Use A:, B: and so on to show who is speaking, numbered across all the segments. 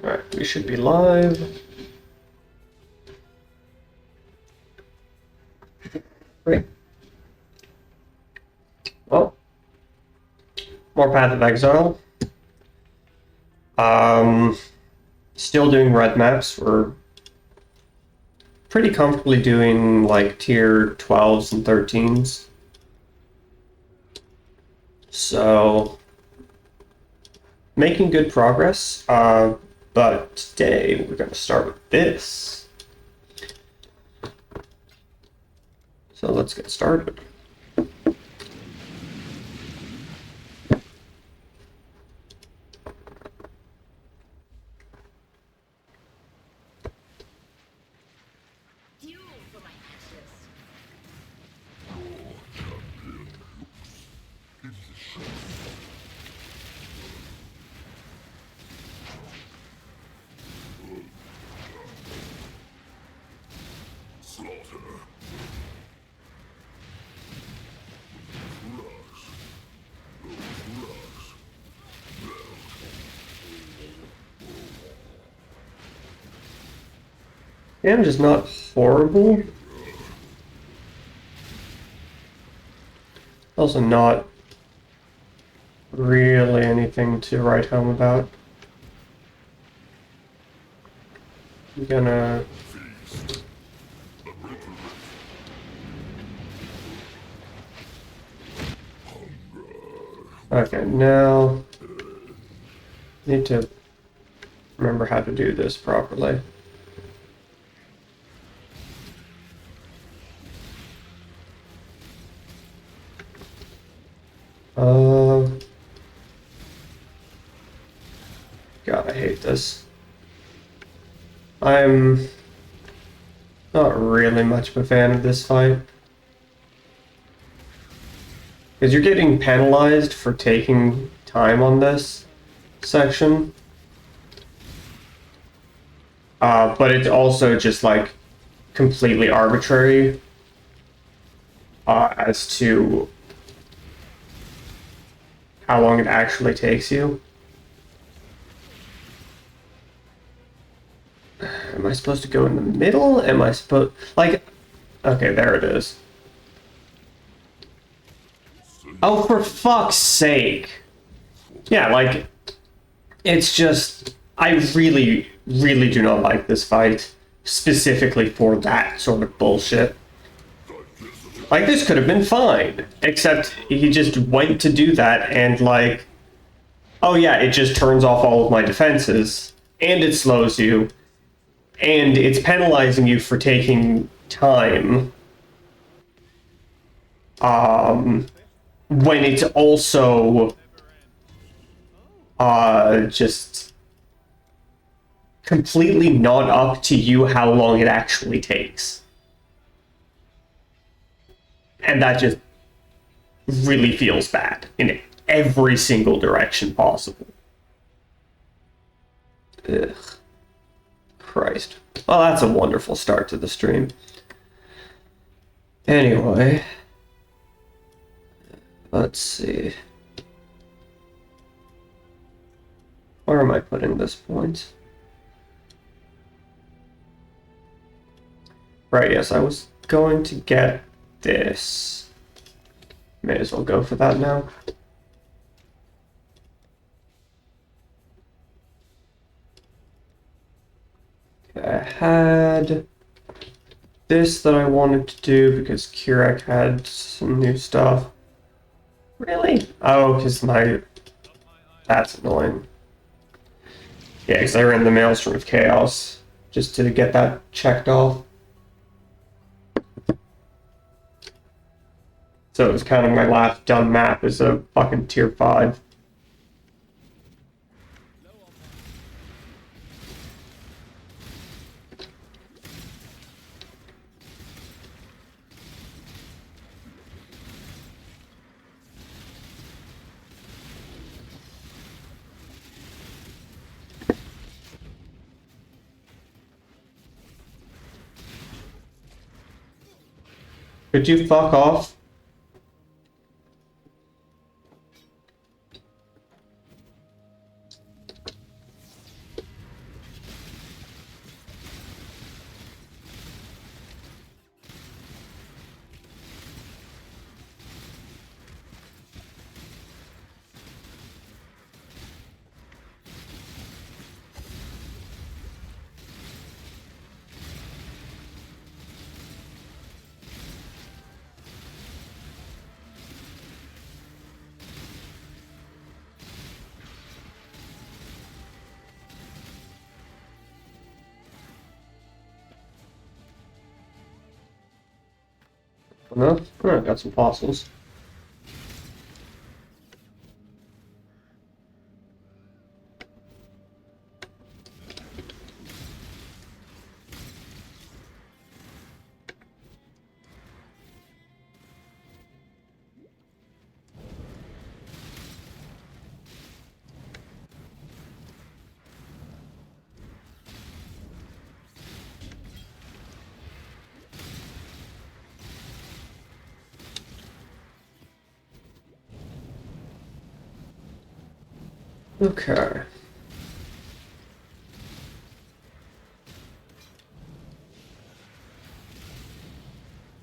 A: Alright, we should be live. Great. Well, more Path of Exile. Still doing red maps. We're pretty comfortably doing like tier 12s and 13s. So, making good progress. But today we're going to start with this. So let's get started. Damage is not horrible. Also not really anything to write home about. I'm gonna... Okay, now... need to remember how to do this properly. God, I hate this. I'm not really much of a fan of this fight. Because you're getting penalized for taking time on this section. But it's also just like completely arbitrary as to how long it actually takes you. Am I supposed to go in the middle? Am I supposed... like... okay, there it is. Oh, for fuck's sake. Yeah, like... it's just... I really, really do not like this fight. Specifically for that sort of bullshit. Like, this could have been fine. Except he just went to do that and, like... oh yeah, it just turns off all of my defenses. And it slows you. And it's penalizing you for taking time. When it's also just completely not up to you how long it actually takes. And that just really feels bad in every single direction possible. Ugh. Christ. Well, that's a wonderful start to the stream. Anyway. Let's see. Where am I putting this point? Right, yes, I was going to get this. May as well go for that now. I had this that I wanted to do because Kurek had some new stuff. Really? Oh, because my... that's annoying. Yeah, because I ran the Maelstrom of Chaos just to get that checked off. So it was kind of my last done map as a fucking tier 5. Could you fuck off? No? Oh, I got some fossils. Okay.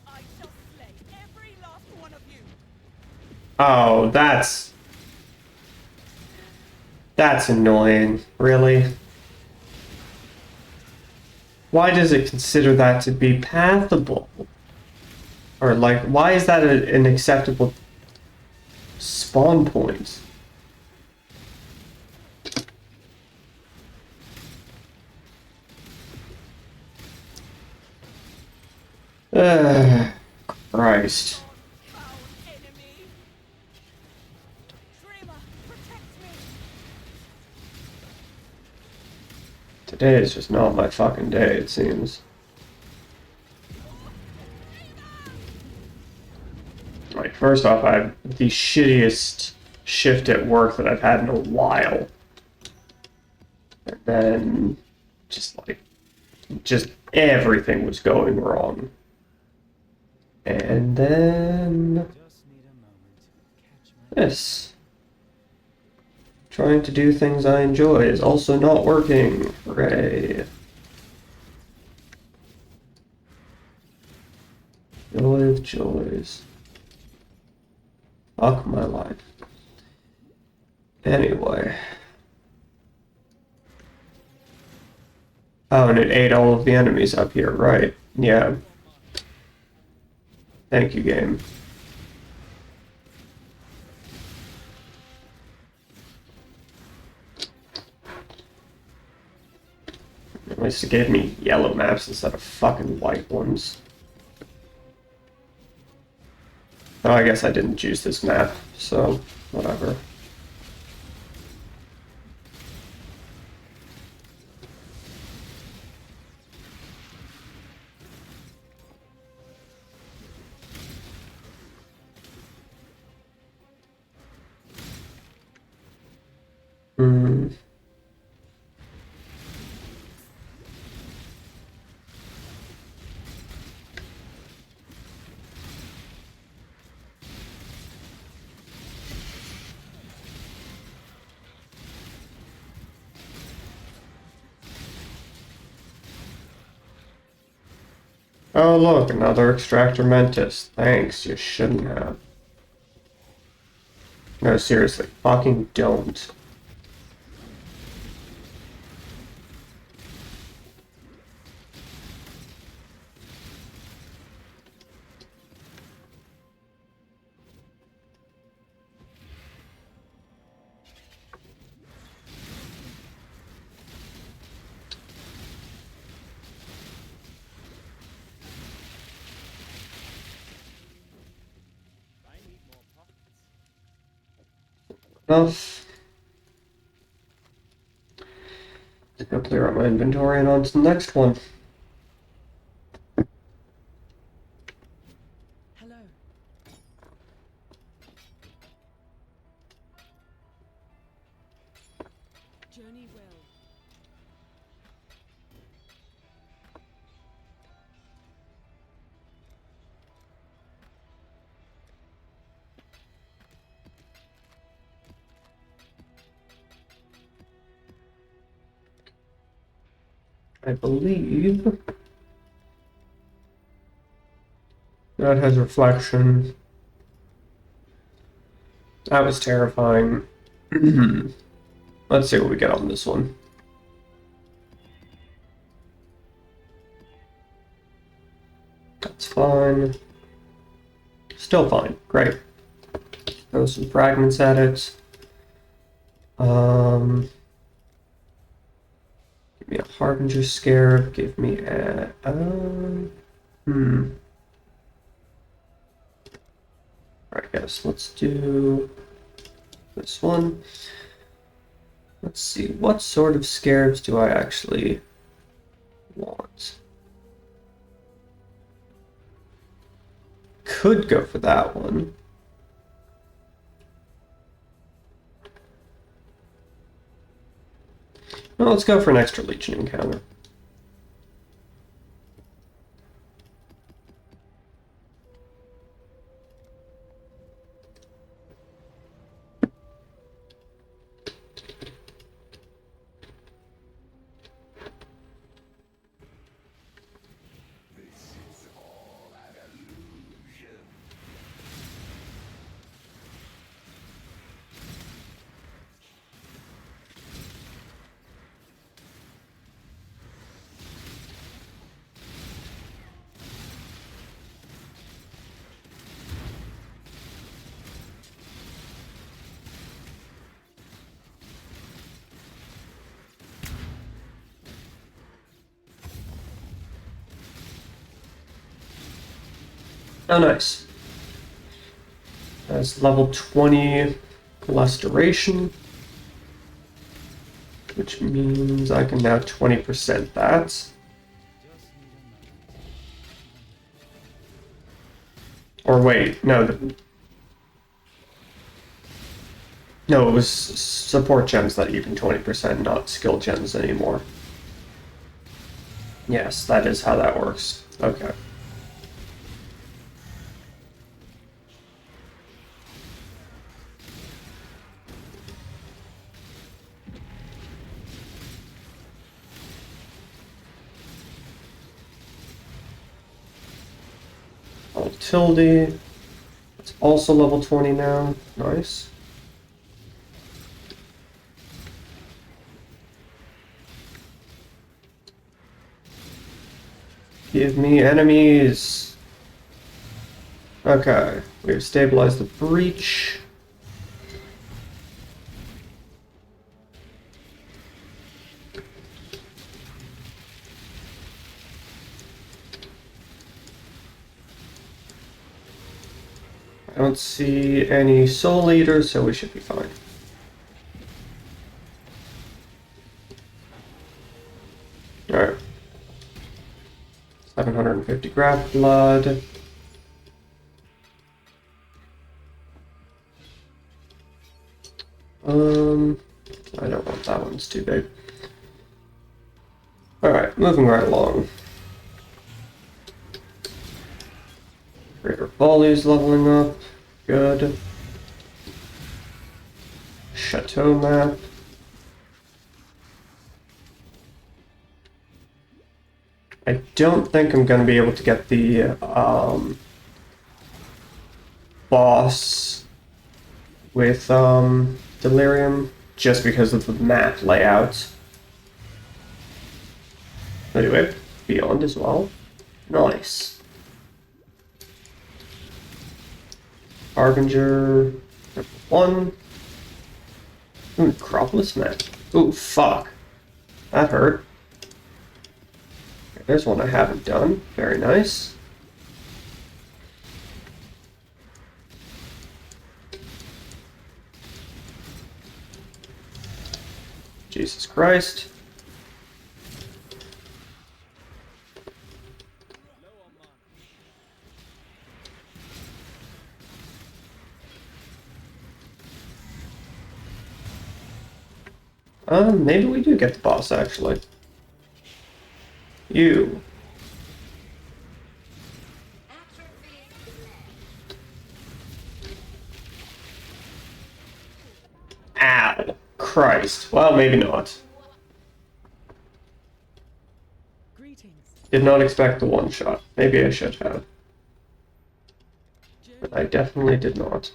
B: I shall slay every last one of you.
A: Oh, that's annoying. Really? Why does it consider that to be pathable? Or like, why is that an acceptable spawn point? Christ.
B: Foul enemy. Dreamer, protect me.
A: Today is just not my fucking day, it seems. Like, first off, I have the shittiest shift at work that I've had in a while. And then, just everything was going wrong. And then, this. Trying to do things I enjoy is also not working. Hooray. Joy of joys. Fuck my life. Anyway. Oh, and it ate all of the enemies up here, right? Yeah. Thank you, game. At least it gave me yellow maps instead of fucking white ones. Oh, I guess I didn't choose this map, so whatever. Hmm. Oh look, another extractor mentis. Thanks, you shouldn't have. No, seriously, fucking don't. Enough. Just go clear out my inventory and on to the next one.
B: Hello. Journey well.
A: I believe that has reflection. That was terrifying. Let's see what we get on this one. That's fine. Still fine. Great. Throw some fragments at it. Give me a Harbinger Scarab. Give me a... Yes, let's do this one. Let's see, what sort of scarabs do I actually want? Could go for that one. Well, let's go for an extra Legion encounter. Oh, nice. That's level 20 less duration, which means I can now 20% that. Or wait, no. No, it was support gems that even 20%, not skill gems anymore. Yes, that is how that works. Okay. Tilde. It's also level 20 now. Nice. Give me enemies. Okay, we've stabilized the breach. I don't see any soul eaters, so we should be fine. Alright. 750 graft blood. I don't want that one, it's too big. Alright, moving right along. Greater Volley's leveling up. Good. Chateau map. I don't think I'm going to be able to get the boss with Delirium just because of the map layout. Anyway, Beyond as well. Nice. Harbinger, number 1. Ooh, Necropolis map. Ooh, fuck. That hurt. Okay, there's one I haven't done. Very nice. Jesus Christ. Maybe we do get the boss, actually. You. Ow. Christ. Well, maybe not.
B: Greetings.
A: Did not expect the one shot. Maybe I should have. But I definitely did not.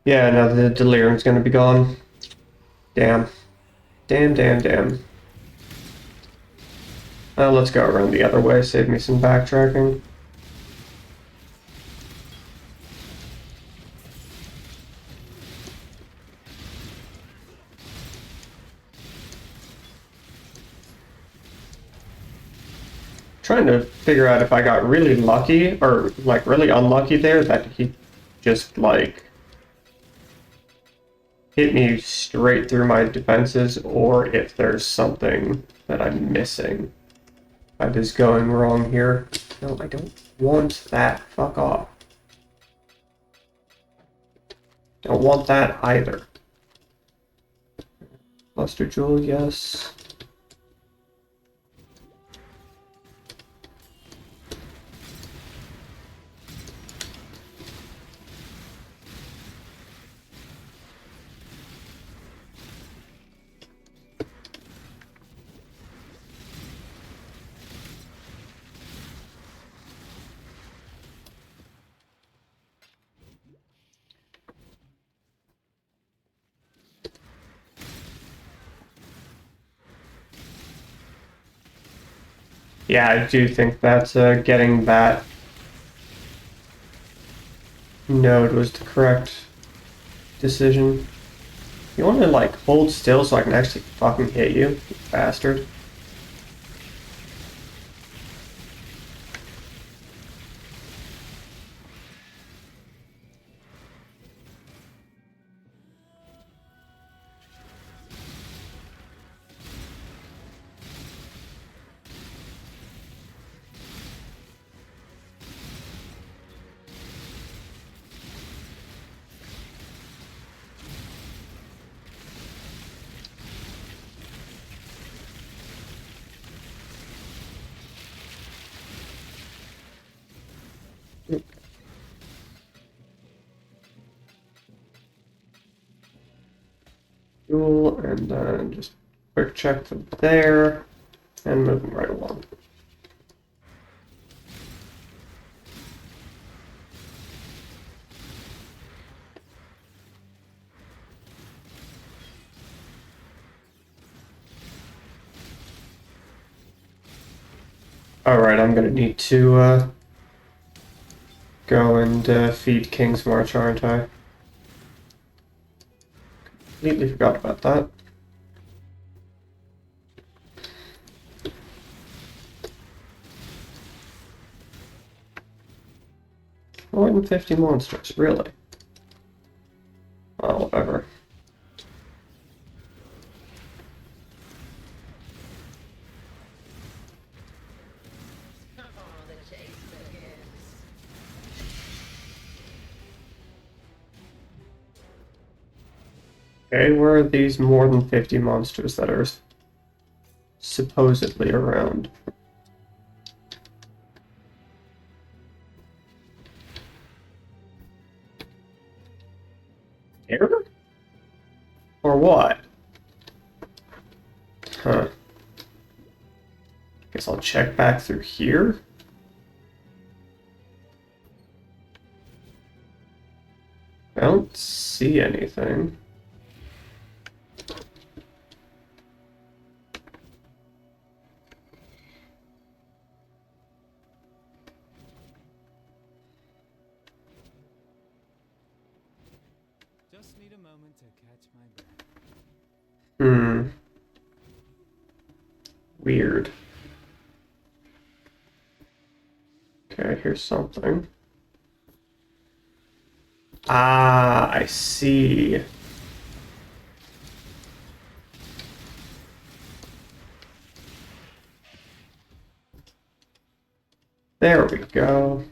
A: Yeah, now the delirium's gonna be gone. Damn. Damn, damn, damn. Let's go around the other way, save me some backtracking. Trying to figure out if I got really lucky, or like really unlucky there, that he just like hit me straight through my defenses, or if there's something that I'm missing that is going wrong here. No, I don't want that. Fuck off. Don't want that either. Luster Jewel, yes. Yeah, I do think that getting that node was the correct decision. You want to like hold still so I can actually fucking hit you, you bastard. Jewel, and then just quick check to there, and moving right along. Alright, I'm gonna need to go and feed King's March, aren't I? Completely forgot about that. More than 50 monsters, really? Oh, whatever. Okay, where are these more than 50 monsters that are supposedly around? Here? Or what? Huh. Guess I'll check back through here. I don't see anything.
C: Just need a moment to catch my breath.
A: Weird. Okay, here's something. Ah, I see. There we go.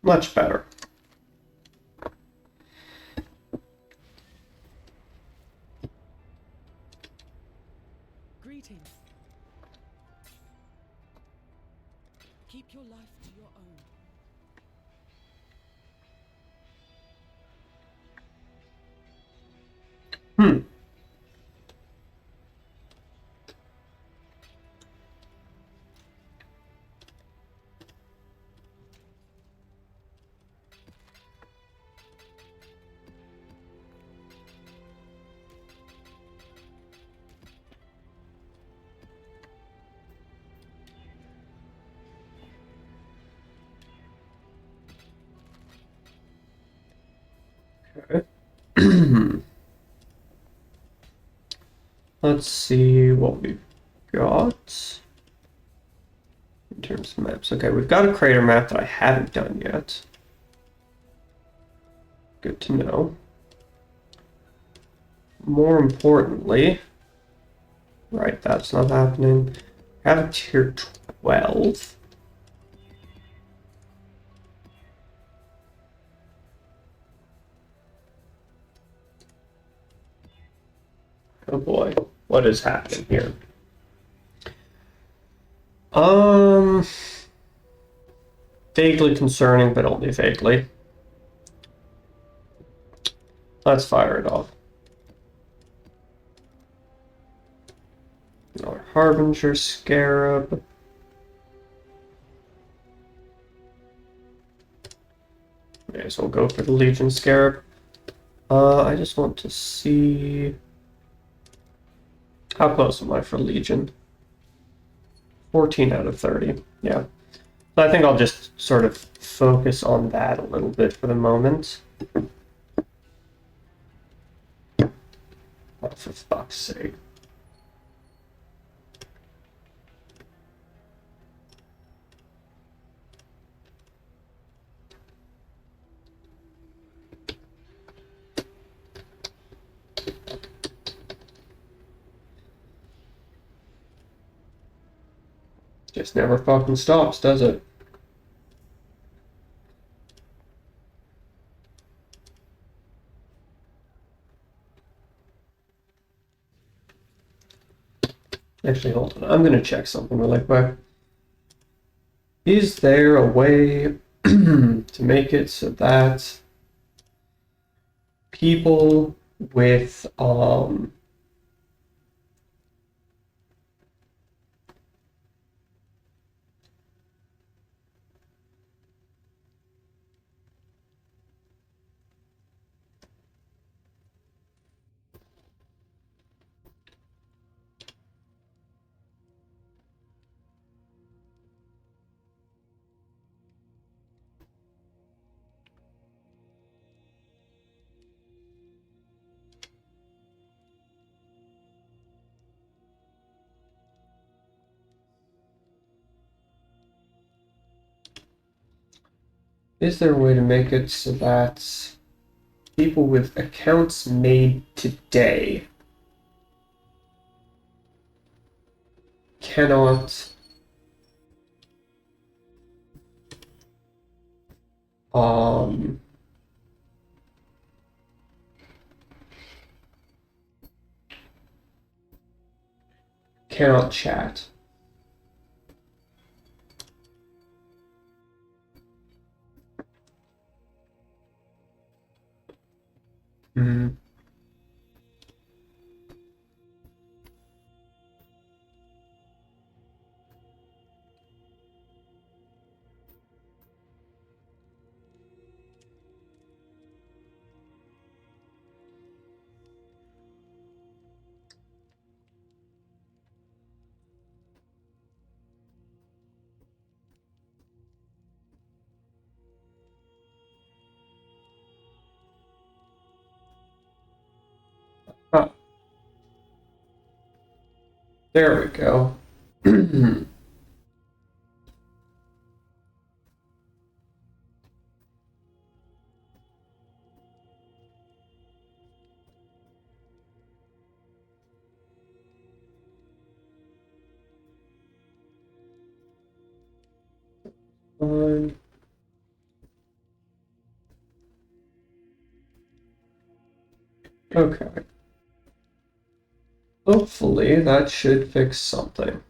A: Much better.
B: Greetings. Keep your life to your own.
A: Hmm. Okay. Let's see what we've got. in terms of maps. Okay, we've got a crater map that I haven't done yet. Good to know. More importantly, right, that's not happening. I have a tier 12. Oh boy, what is happening here? Vaguely concerning, but only vaguely. Let's fire it off. Another Harbinger Scarab. May as well go for the Legion Scarab. I just want to see... How close am I for Legion? 14 out of 30, yeah. So I think I'll just sort of focus on that a little bit for the moment. Oh, for fuck's sake. Just never fucking stops, does it? Actually, hold on. I'm gonna check something really quick. Is there a way to make it so that people with is there a way to make it so that people with accounts made today cannot cannot chat? Mhm. Ah, there we go. Um, okay. Hopefully that should fix something.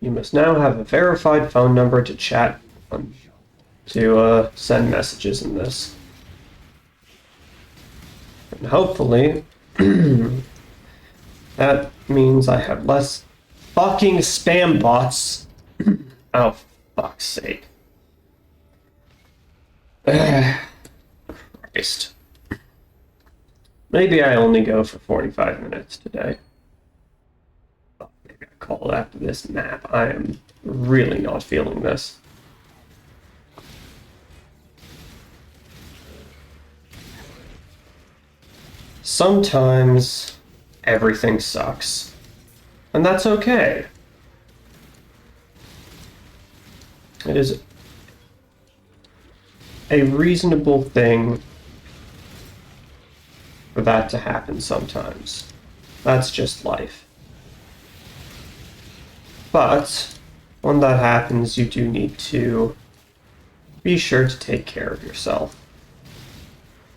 A: You must now have a verified phone number to chat on, to send messages in this. And hopefully that means I have less fucking spam bots. Oh, fuck's sake. Christ. Maybe I only go for 45 minutes today. Maybe I call it after this nap. I am really not feeling this. Sometimes everything sucks. And that's okay. It is a reasonable thing for that to happen sometimes. That's just life. But when that happens, you do need to be sure to take care of yourself.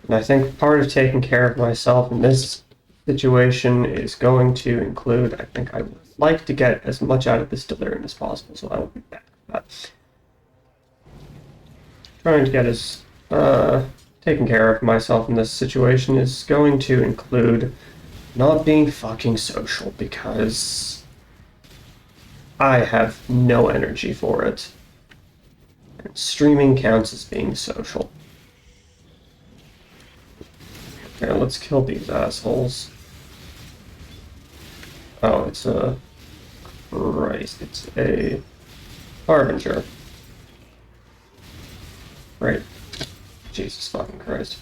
A: And I think part of taking care of myself in this situation is going to include, I think I would like to get as much out of this delirium as possible, so I will be back. But trying to get as taking care of myself in this situation is going to include not being fucking social, because I have no energy for it. And streaming counts as being social. Okay, let's kill these assholes. Oh, it's a... Christ, it's a... Harbinger. Right. Jesus fucking Christ.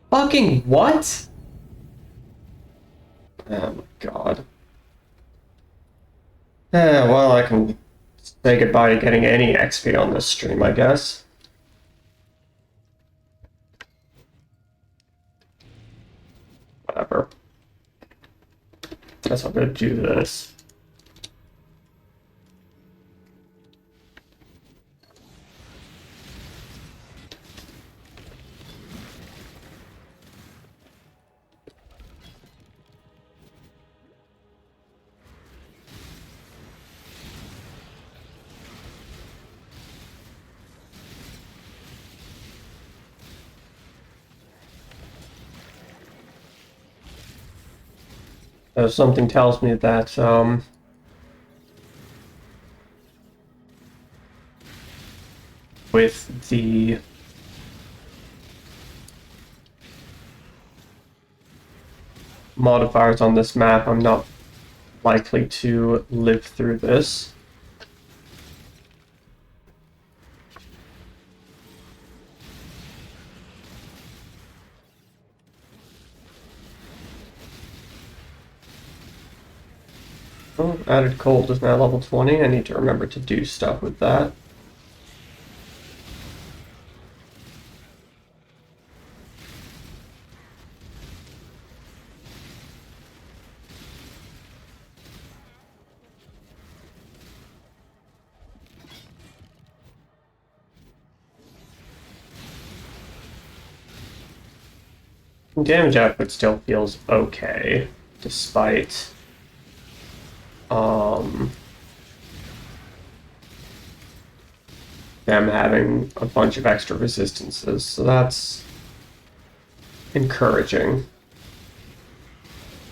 A: Fucking what? Oh my god. Well, I can say goodbye to getting any XP on this stream, I guess. Whatever. Guess I'll go do this. Something tells me that, with the modifiers on this map, I'm not likely to live through this. Oh, added cold is now level 20. I need to remember to do stuff with that. Damage output still feels okay, despite them having a bunch of extra resistances, so that's encouraging.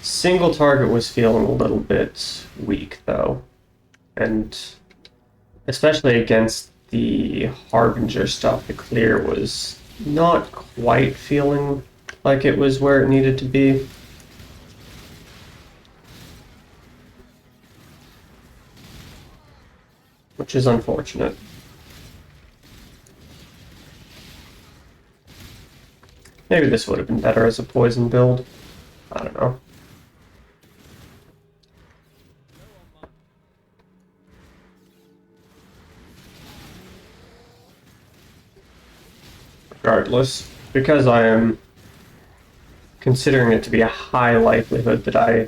A: Single target was feeling a little bit weak, though, and especially against the Harbinger stuff, the clear was not quite feeling like it was where it needed to be. Which is unfortunate. Maybe this would have been better as a poison build. I don't know. Regardless, because I am considering it to be a high likelihood that I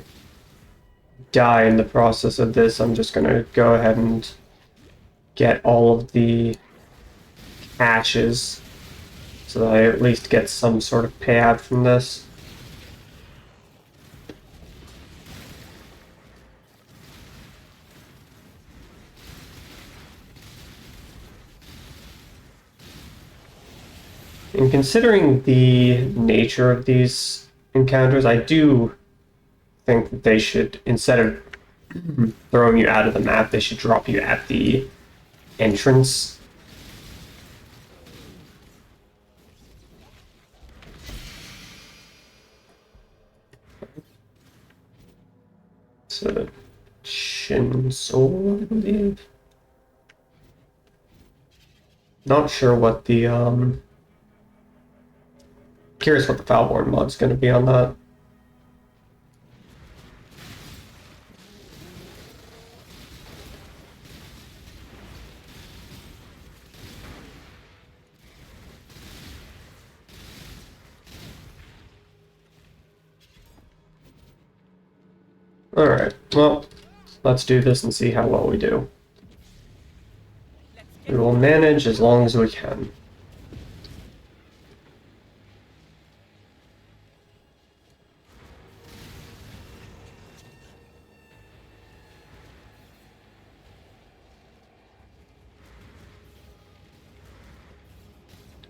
A: die in the process of this, I'm just going to go ahead and get all of the ashes so that I at least get some sort of payout from this. And considering the nature of these encounters, I do think that they should, instead of throwing you out of the map, they should drop you at the entrance. It's a Shin Soul, I believe. Not sure what the curious what the Foulborn mod's going to be on that. Alright, well, let's do this and see how well we do. We will manage as long as we can.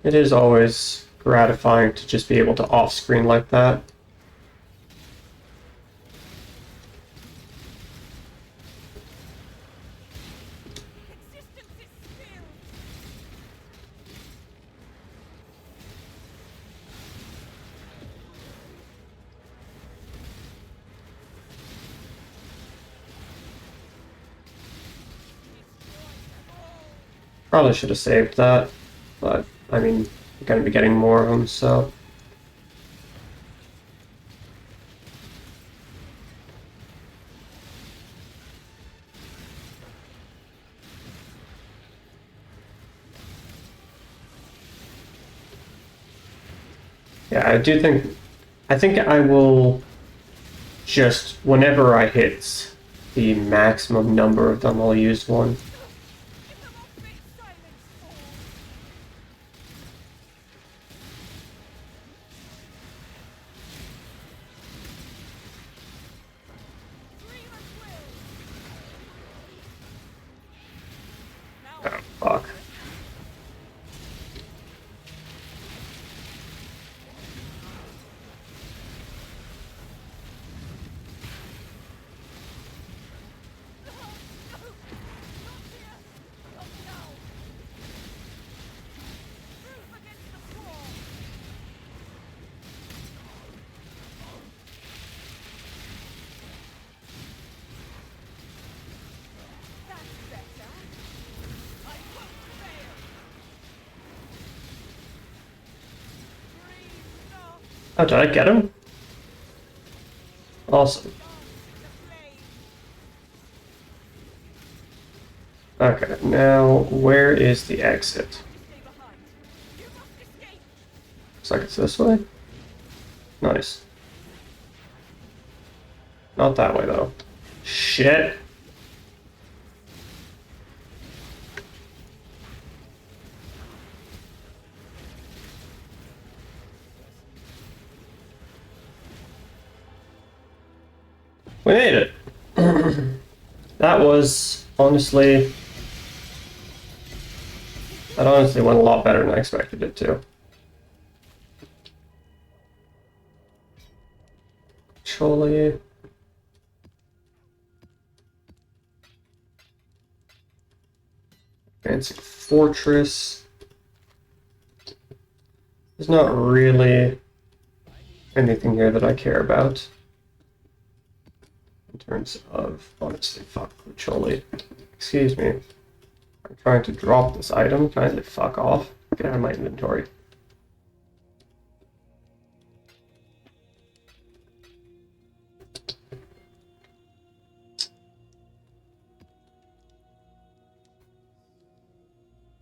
A: It is always gratifying to just be able to off-screen like that.
B: Existence is still.
A: Probably should have saved that, but I mean, you're going to be getting more of them, so. Yeah, I think I will just, whenever I hit the maximum number of them, I'll use one.
B: In the ultimate silence form. Dreamer's will. Now
A: Oh, fuck.
B: Proof against the wall. That's better. I won't fail. Breathe not.
A: Oh, did I get him? Awesome.
B: The flame.
A: Okay, now where is the exit?
B: Stay behind. You must escape.
A: Looks like it's this way. Nice. Not that way, though. Shit. We made it. That was honestly. That honestly went a lot better than I expected it to. Surely. Fancy fortress. There's not really anything here that I care about. In terms of, honestly, fuck, Choli. Excuse me. I'm trying to drop this item. Kindly fuck off. Get out of my inventory.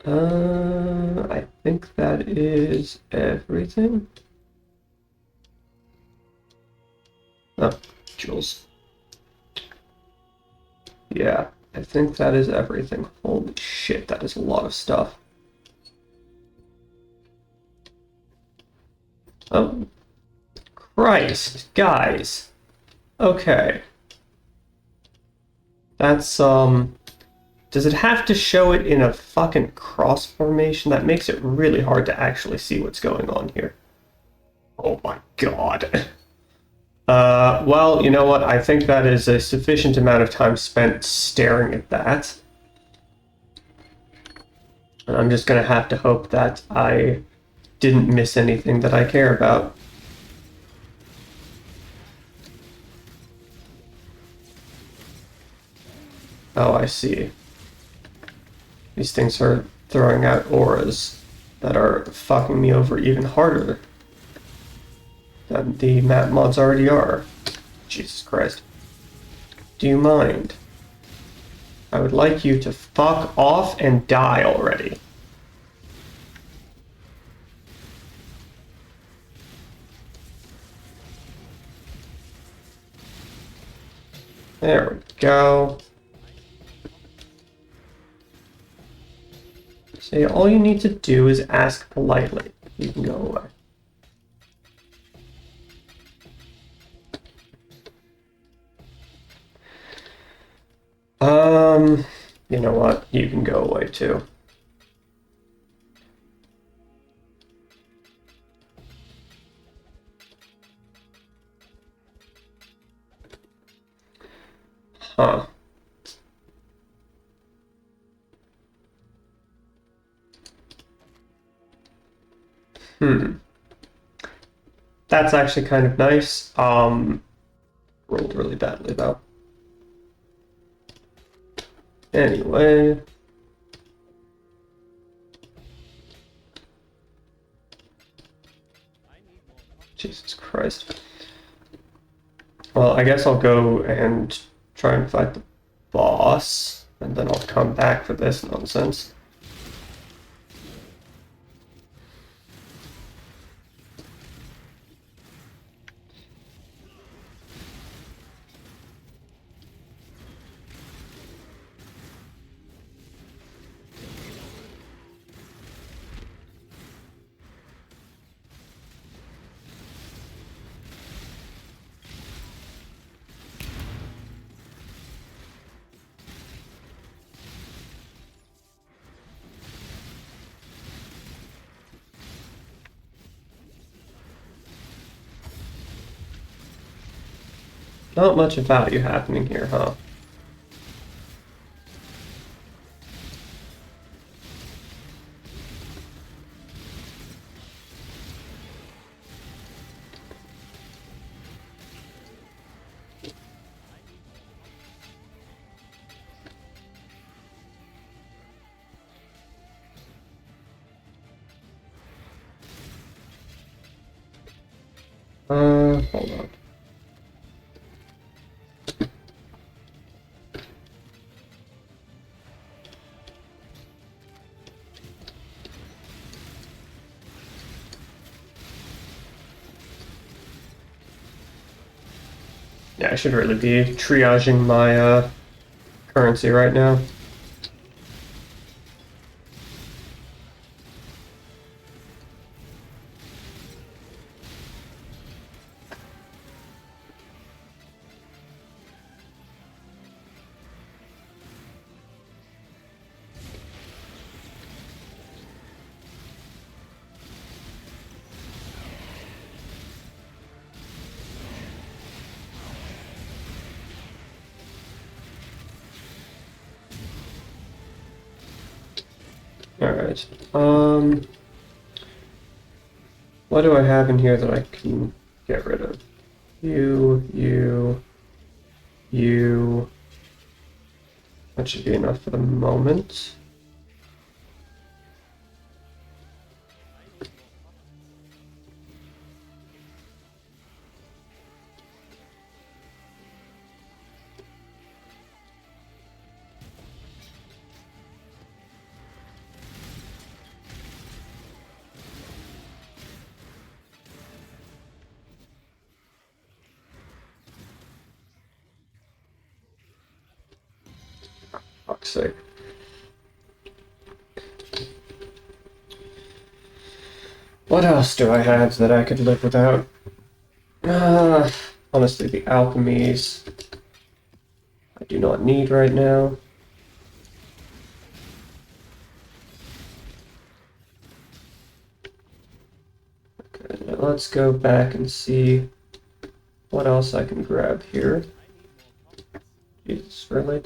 A: I think that is everything. Oh, Jules. Yeah, I think that is everything. Holy shit, that is a lot of stuff. Oh, Christ, guys. Okay. That's, does it have to show it in a fucking cross formation? That makes it really hard to actually see what's going on here. Oh my god. Well, you know what? I think that is a sufficient amount of time spent staring at that. And I'm just gonna have to hope that I didn't miss anything that I care about. Oh, I see. These things are throwing out auras that are fucking me over even harder than the map mods already are. Jesus Christ. Do you mind? I would like you to fuck off and die already. There we go. See, all you need to do is ask politely. You can go away. You know what? You can go away too. Huh. That's actually kind of nice. Rolled really badly though. Anyway. Jesus Christ. Well, I guess I'll go and try and fight the boss, and then I'll come back for this nonsense. Not much of value happening here, huh? Hold on. Yeah, I should really be triaging my currency right now. Alright. What do I have in here that I can get rid of? You. That should be enough for the moment. Fuck's sake. What else do I have that I could live without? Honestly, the alchemies I do not need right now. Okay, now let's go back and see what else I can grab here. Jesus, really?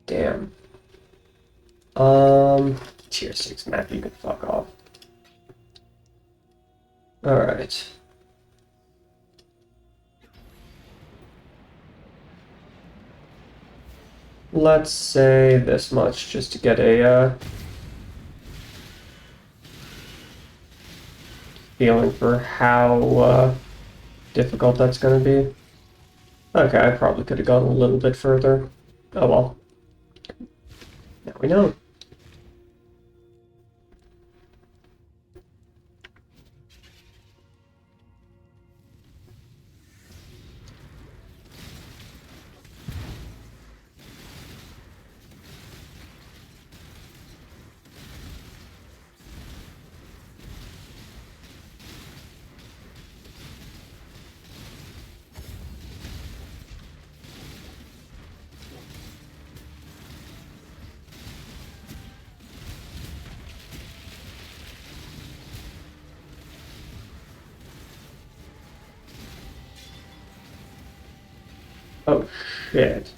A: Damn. Tier 6 map, you can fuck off. Alright. Let's say this much just to get a feeling for how difficult that's going to be. Okay, I probably could have gone a little bit further. Oh well. Now we know. Oh, shit.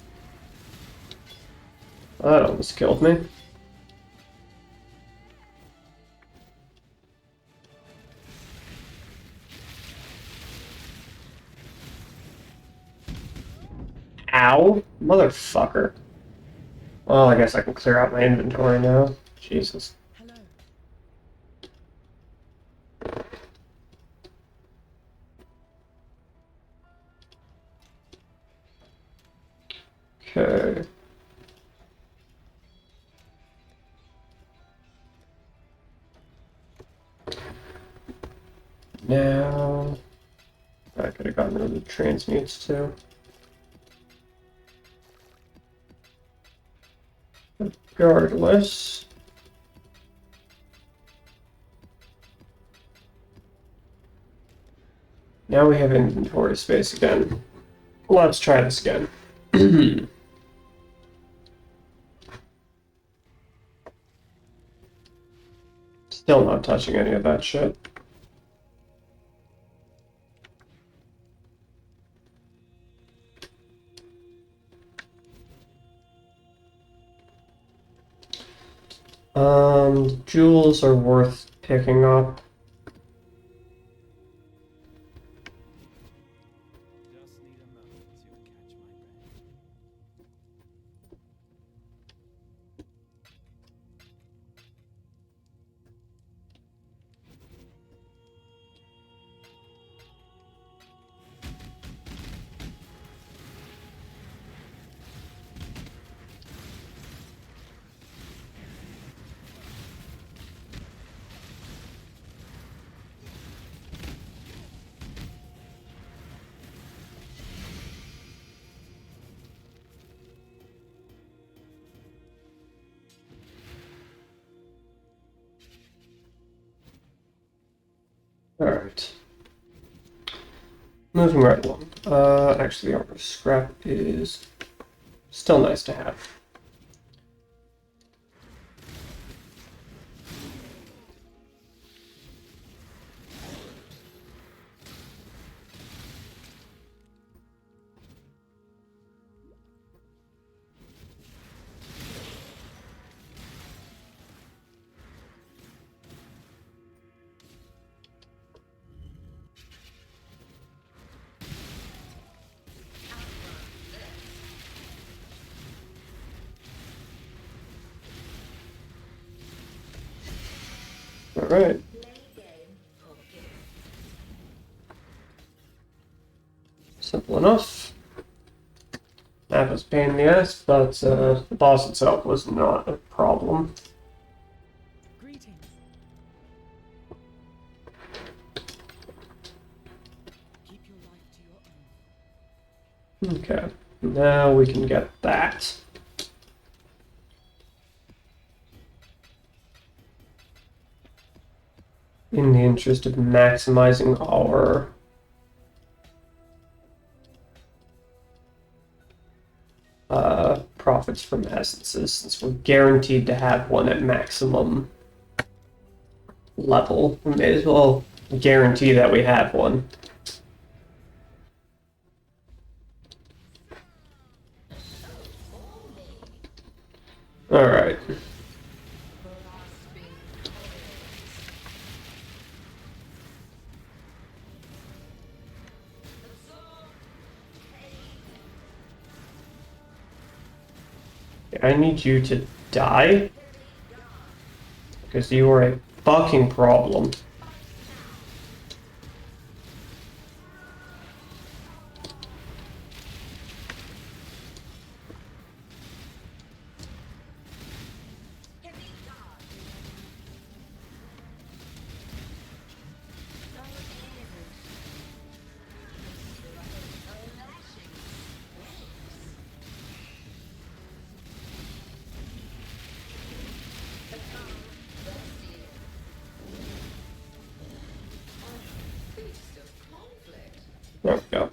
A: That almost killed me. Ow, motherfucker. Well, I guess I can clear out my inventory now. Jesus.
B: Hello.
A: Okay. Now, I could have gotten rid of the transmutes too. Regardless. Now we have inventory space again. Let's try this again. Still not touching any of that shit. Jewels are worth picking up.
C: Just need a moment to catch my breath.
A: Alright. Moving right along. Actually, the armor scrap is still nice to have. Alright. Simple enough. That was a pain in the ass, but the boss itself was not a problem.
B: Greetings. Keep your life to your own.
A: Okay. Now we can get that. In the interest of maximizing our profits from essences, since we're guaranteed to have one at maximum level, we may as well guarantee that we have one. Alright. I need you to die, because you are a fucking problem. There we go.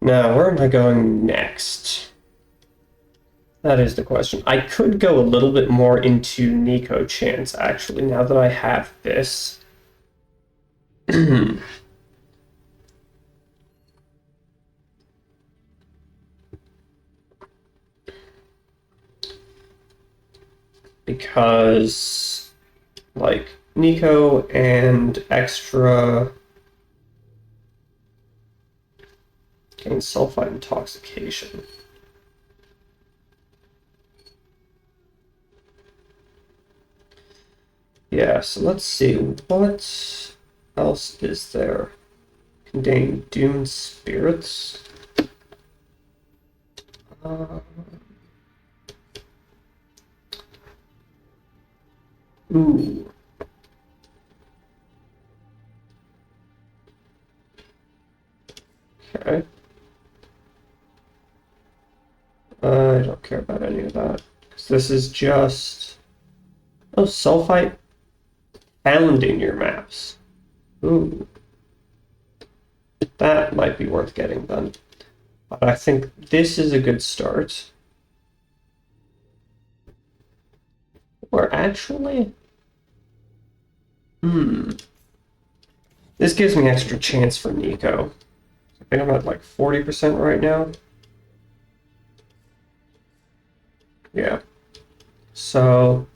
A: Now, where am I going next? That is the question. I could go a little bit more into Nico Chance, actually, now that I have this. Because, like, Nico and Extra gain sulfite intoxication. Yeah, so let's see, what else is there? Contain doomed spirits? Uh, ooh. Okay. I don't care about any of that. 'Cause this is just... Oh, sulfite found in your maps. Ooh. That might be worth getting then. But I think this is a good start. Or actually... This gives me extra chance for Nico. I think I'm at like 40% right now. Yeah. So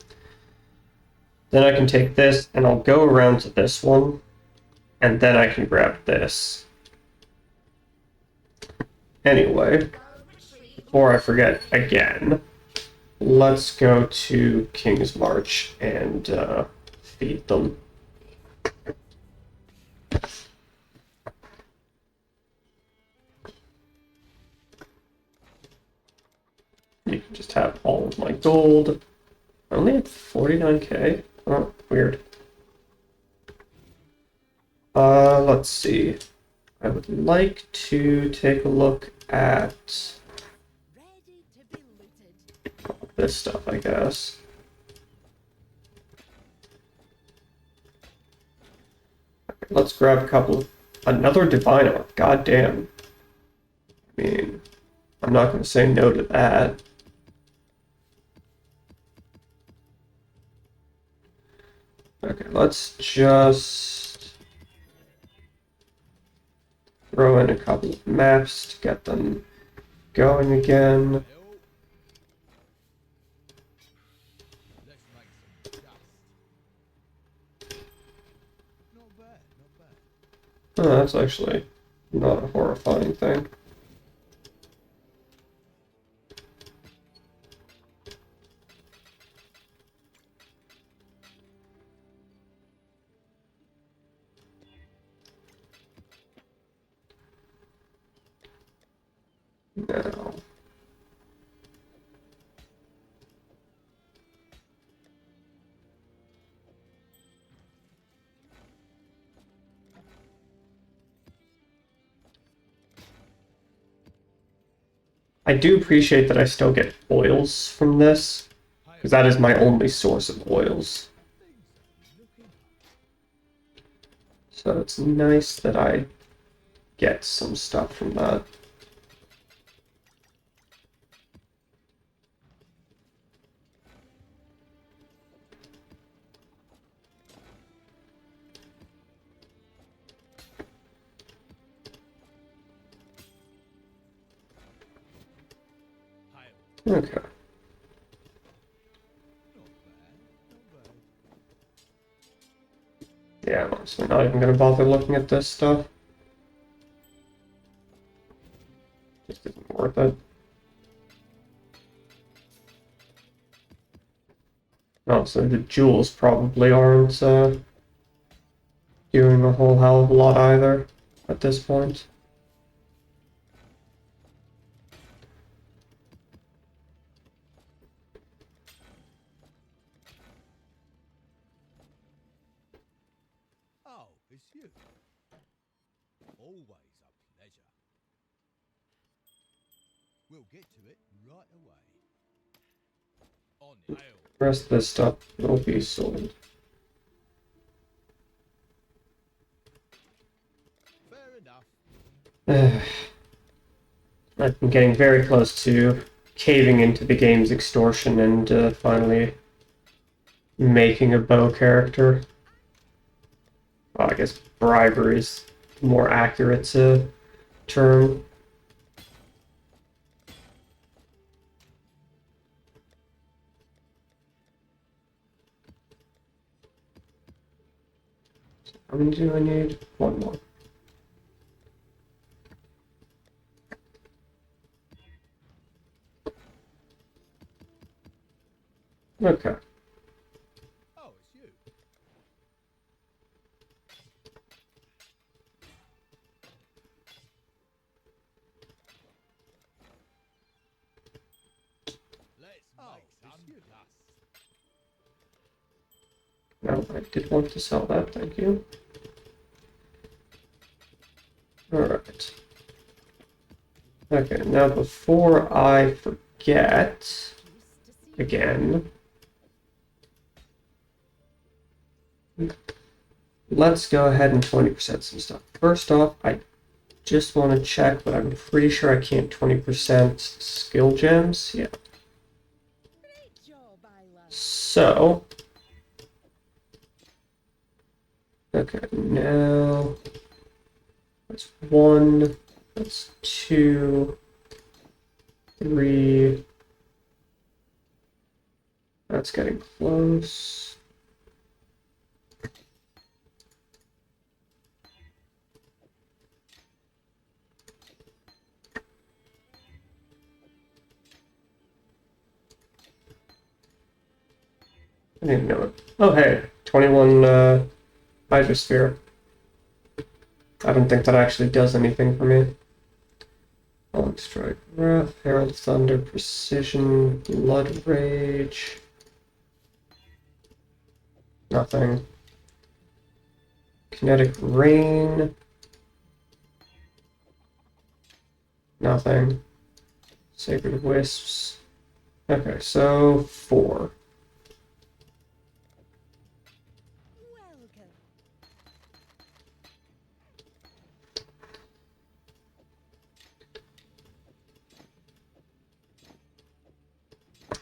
A: then I can take this and I'll go around to this one and then I can grab this. Anyway, before I forget again, let's go to King's March and feed them. You can just have all of my gold. I only have 49k. Oh, weird. Let's see. I would like to take a look at
B: Ready to be looted.
A: this stuff, I guess. Okay, let's grab a couple of... Another Divine Arc, goddamn. I mean, I'm not going to say no to that. Okay, let's just throw in a couple of maps to get them going again.
C: Let's make some dust. Not bad, not bad.
A: Oh, that's actually not a horrifying thing. No. I do appreciate that I still get oils from this, because that is my only source of oils. So it's nice that I get some stuff from that. Okay. Yeah, I'm honestly not even gonna bother looking at this stuff. Just isn't worth it. Also, the jewels probably aren't doing a whole hell of a lot either at this point.
C: Oh, it's you. Always a pleasure. We'll get to it right away. On it.
A: The rest of this stuff will be sold.
C: Fair enough.
A: I've been getting very close to caving into the game's extortion and finally making a bow character. Well, I guess bribery is more accurate term. How many do I need? One more. Okay.
C: Oh, it's you. Let's make some dust.
A: No, I did want to sell that, thank you. Alright. Okay, now before I forget, again, let's go ahead and 20% some stuff. First off, I just want to check, but I'm pretty sure I can't 20% skill gems. Yeah. So, okay, now that's 1, that's 2, 3. That's getting close. I didn't know it. Oh, hey, 21 Hydrosphere. I don't think that actually does anything for me. Falling Strike, Wrath, Herald Thunder, Precision, Blood Rage. Nothing. Kinetic Rain. Nothing. Sacred Wisps. Okay, so 4.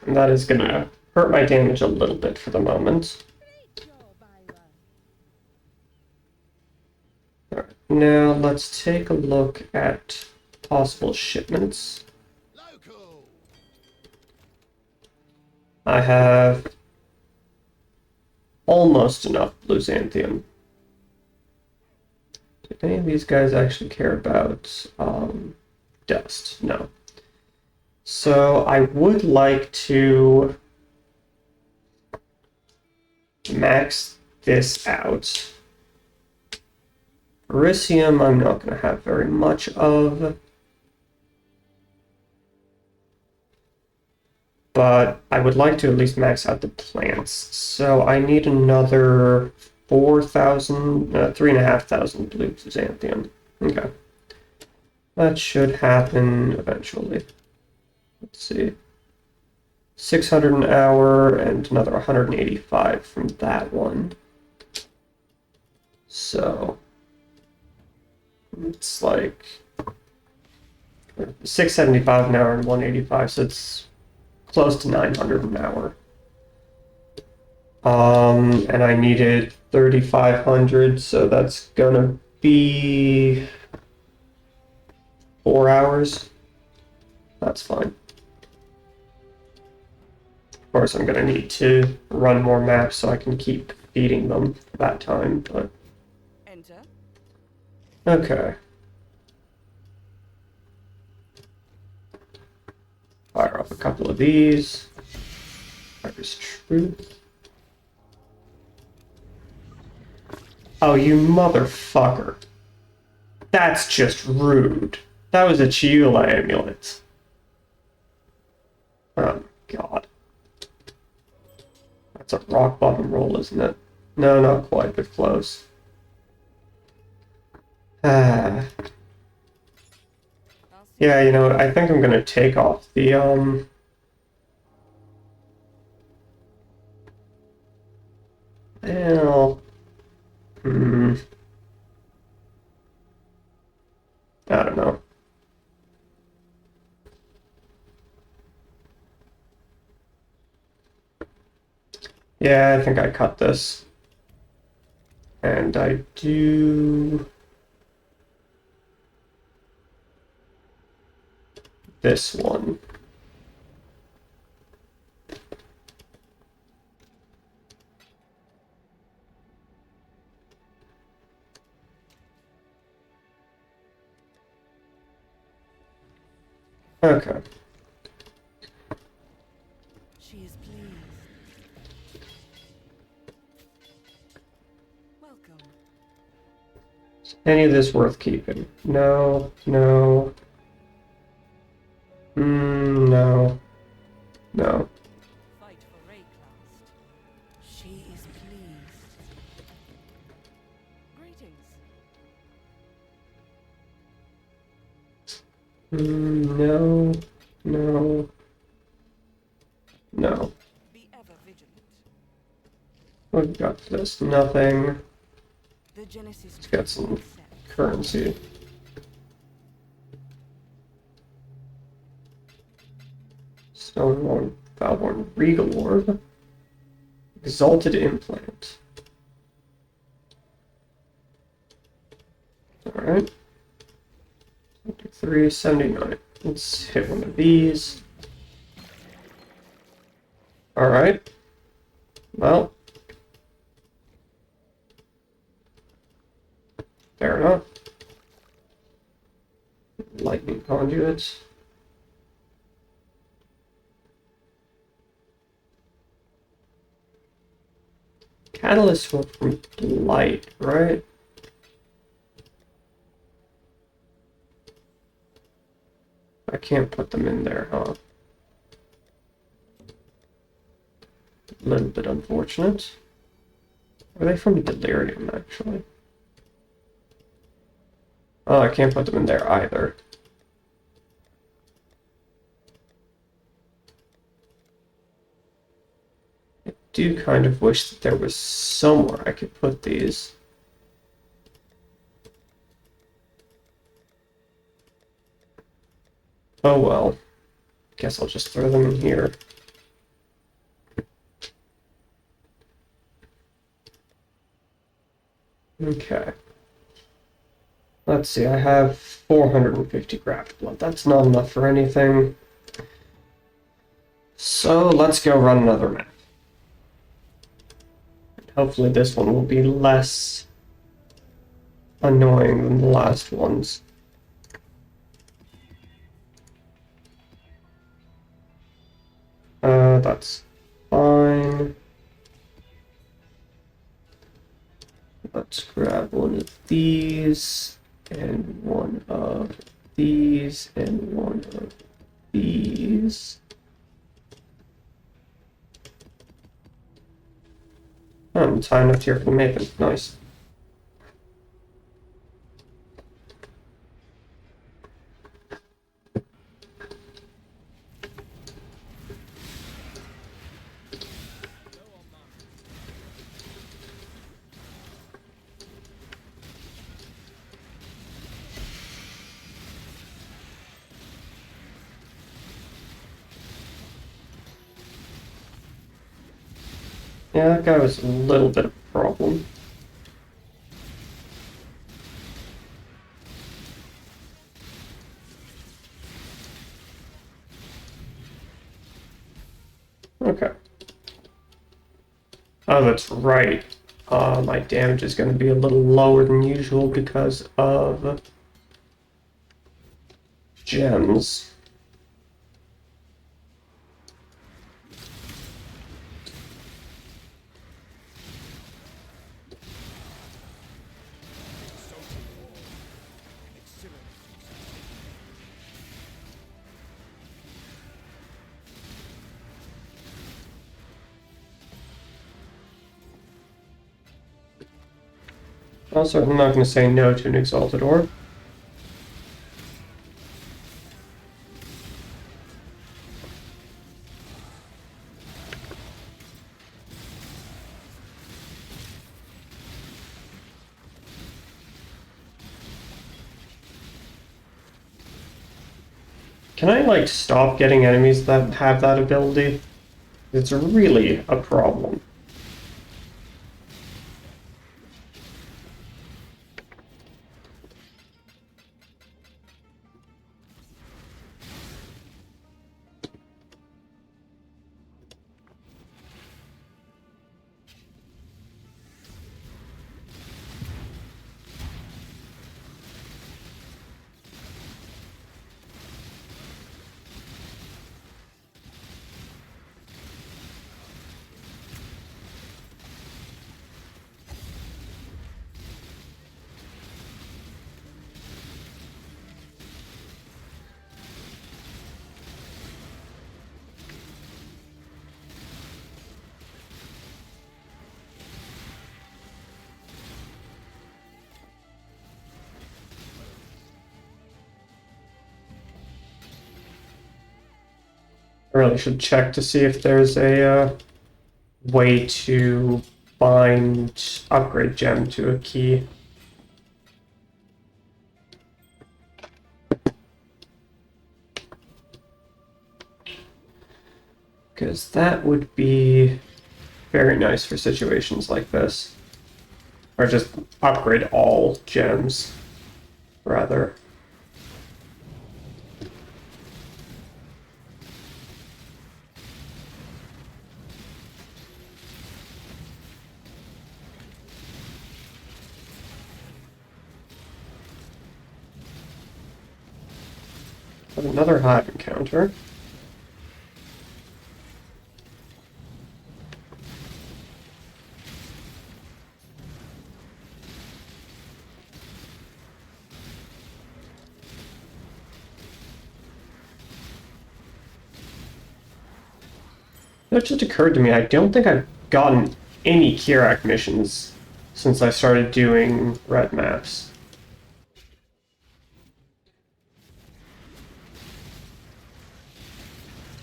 A: And that is gonna hurt my damage a little bit for the moment. Alright, now let's take a look at possible shipments.
C: Local.
A: I have almost enough blue xanthium. Do any of these guys actually care about dust? No. So I would like to max this out. Beryllium I'm not going to have very much of. But I would like to at least max out the plants. So I need another 4,000, 3,500 blue xanthium. Okay. That should happen eventually. Let's see. 600 an hour and another 185 from that one. So it's like 675 an hour and 185, so it's close to 900 an hour. And I needed 3,500, so that's gonna be 4 hours. That's fine. Of course, I'm gonna need to run more maps so I can keep feeding them for that time, but
B: Enter.
A: okay. Fire up a couple of these. Fire's truth. Oh, you motherfucker. That's just rude. That was a Chiula amulet. Oh, God. That's a rock bottom roll, isn't it? No, not quite, but close. Ah. Yeah, you know, I think I'm gonna take off the, well, I don't know. Yeah, I think I cut this. And I do this one. Okay.
B: She is pleased. Welcome.
A: Any of this worth keeping? No, no. No, no.
B: Fight for Raycroft. She is pleased. Greetings.
A: No, no, no.
B: Be ever vigilant.
A: We've got this. Nothing.
B: The Genesis
A: Let's get some
B: set.
A: currency. Stoneborn, Valborn, Regal Orb. Exalted Implant. Alright. 379. Let's hit one of these. Alright. Well. Fair enough. Lightning conduits. Catalyst from light, right? I can't put them in there, huh? A little bit unfortunate. Are they from Delirium, actually? Oh, I can't put them in there either. I do kind of wish that there was somewhere I could put these. Oh well. Guess I'll just throw them in here. Okay. Let's see, I have 450 craft blood. That's not enough for anything. So let's go run another map. Hopefully this one will be less annoying than the last ones. That's fine. Let's grab one of these, and one of these, and one of these. Oh, it's high enough tier for the Maven. Nice. Yeah, that guy was a little bit of a problem. Okay. Oh, that's right. My damage is going to be a little lower than usual because of gems. I'm certainly not going to say no to an Exalted Orb. Can I, like, stop getting enemies that have that ability? It's really a problem. I really should check to see if there's a way to bind upgrade gem to a key. Because that would be very nice for situations like this. Or just upgrade all gems, rather. Another hive encounter. It just occurred to me, I don't think I've gotten any Kirak missions since I started doing red maps.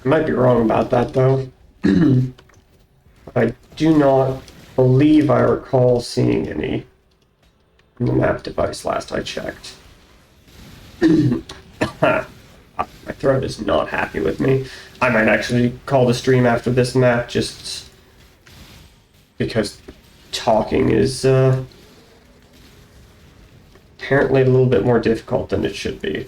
A: I might be wrong about that, though. I do not believe I recall seeing any in the map device last I checked. My throat is not happy with me. I might actually call the stream after this map just because talking is apparently a little bit more difficult than it should be.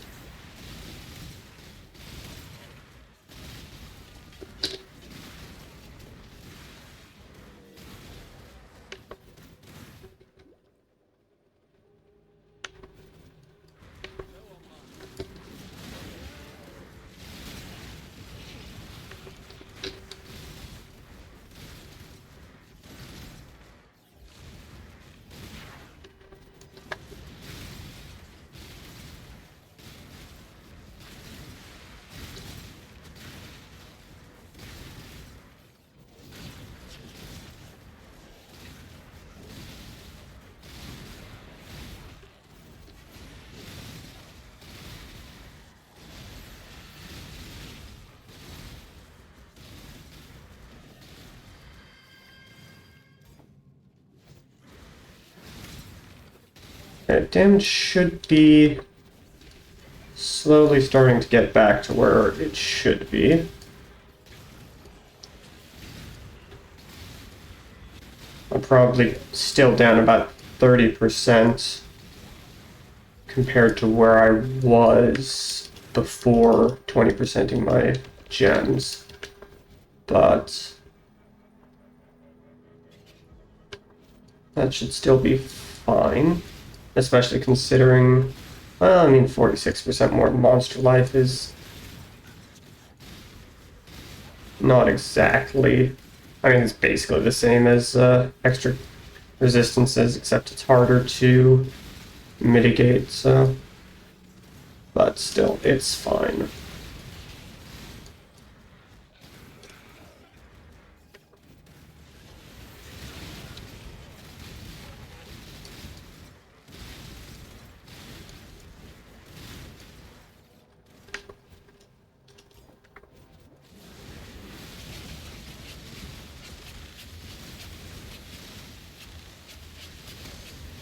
A: Damage should be slowly starting to get back to where it should be. I'm probably still down about 30% compared to where I was before 20%ing my gems. But that should still be fine. Especially considering, well, I mean, 46% more monster life is not exactly, I mean, it's basically the same as extra resistances, except it's harder to mitigate, so, but still, it's fine.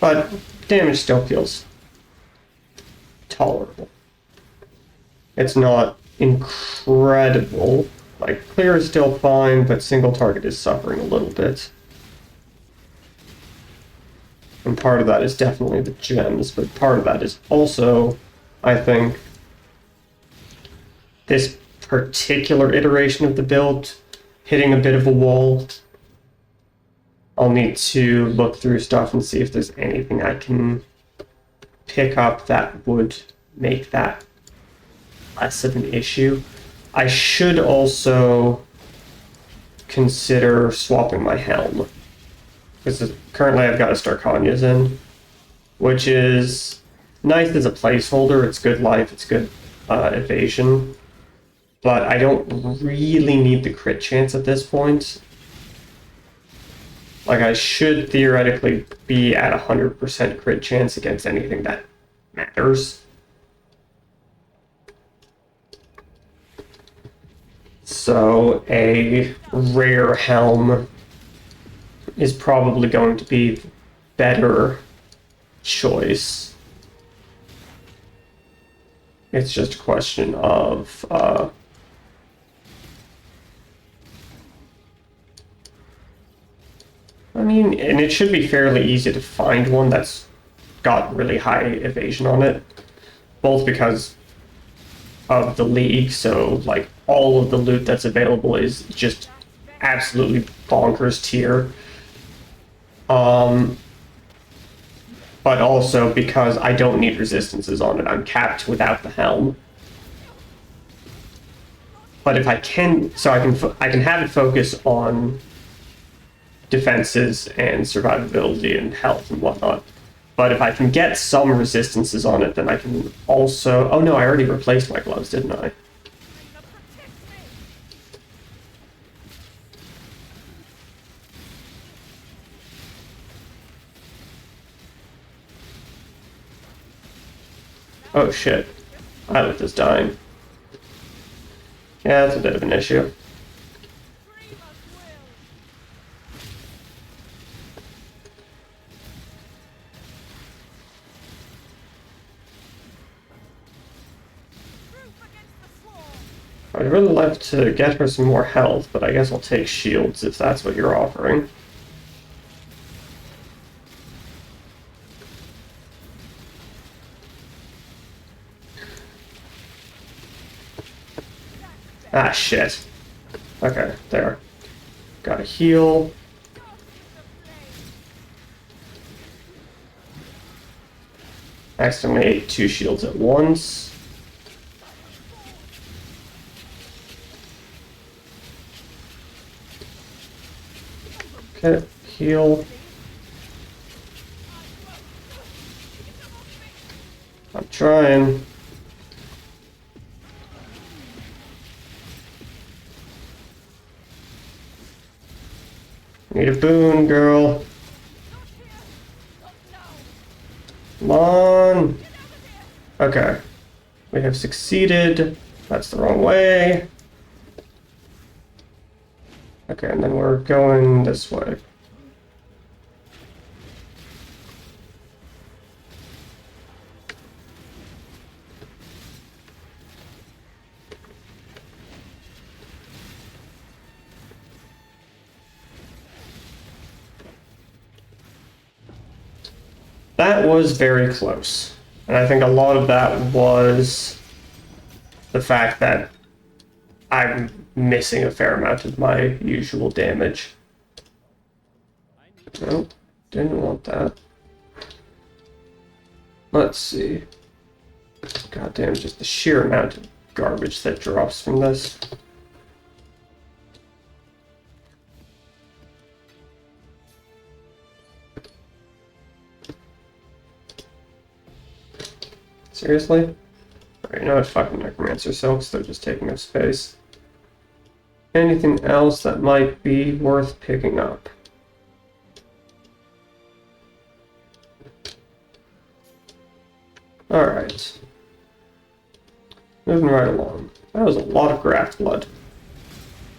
A: But damage still feels tolerable. It's not incredible. Like, clear is still fine, but single target is suffering a little bit. And part of that is definitely the gems, but part of that is also, I think, this particular iteration of the build hitting a bit of a wall. I'll need to look through stuff and see if there's anything I can pick up that would make that less of an issue. I should also consider swapping my helm. Because currently I've got a Starkania's in, which is nice as a placeholder. It's good life, it's good evasion. But I don't really need the crit chance at this point. Like, I should theoretically be at 100% crit chance against anything that matters. So a rare helm is probably going to be the better choice. It's just a question of I mean, and it should be fairly easy to find one that's got really high evasion on it, both because of the league, so like all of the loot that's available is just absolutely bonkers tier. But also because I don't need resistances on it. I'm capped without the helm. But if I can, so I can have it focus on defenses and survivability and health and whatnot. But if I can get some resistances on it, then I can also... Oh no, I already replaced my gloves, didn't I? Oh shit. Islet is dying. Yeah, that's a bit of an issue. I'd really like to get her some more health, but I guess I'll take shields if that's what you're offering. Ah, shit. Okay, there. Gotta heal. Accidentally ate 2 shields at once. Okay, heal. I'm trying. Need a boon, girl. Come on. Okay. We have succeeded. That's the wrong way. Okay, and then we're going this way. That was very close. And I think a lot of that was the fact that I'm missing a fair amount of my usual damage. Nope, didn't want that. Let's see. Goddamn, just the sheer amount of garbage that drops from this. Seriously? Alright, you know what? Fucking Necromancer Silks, they're just taking up space. Anything else that might be worth picking up? Alright. Moving right along. That was a lot of graft blood.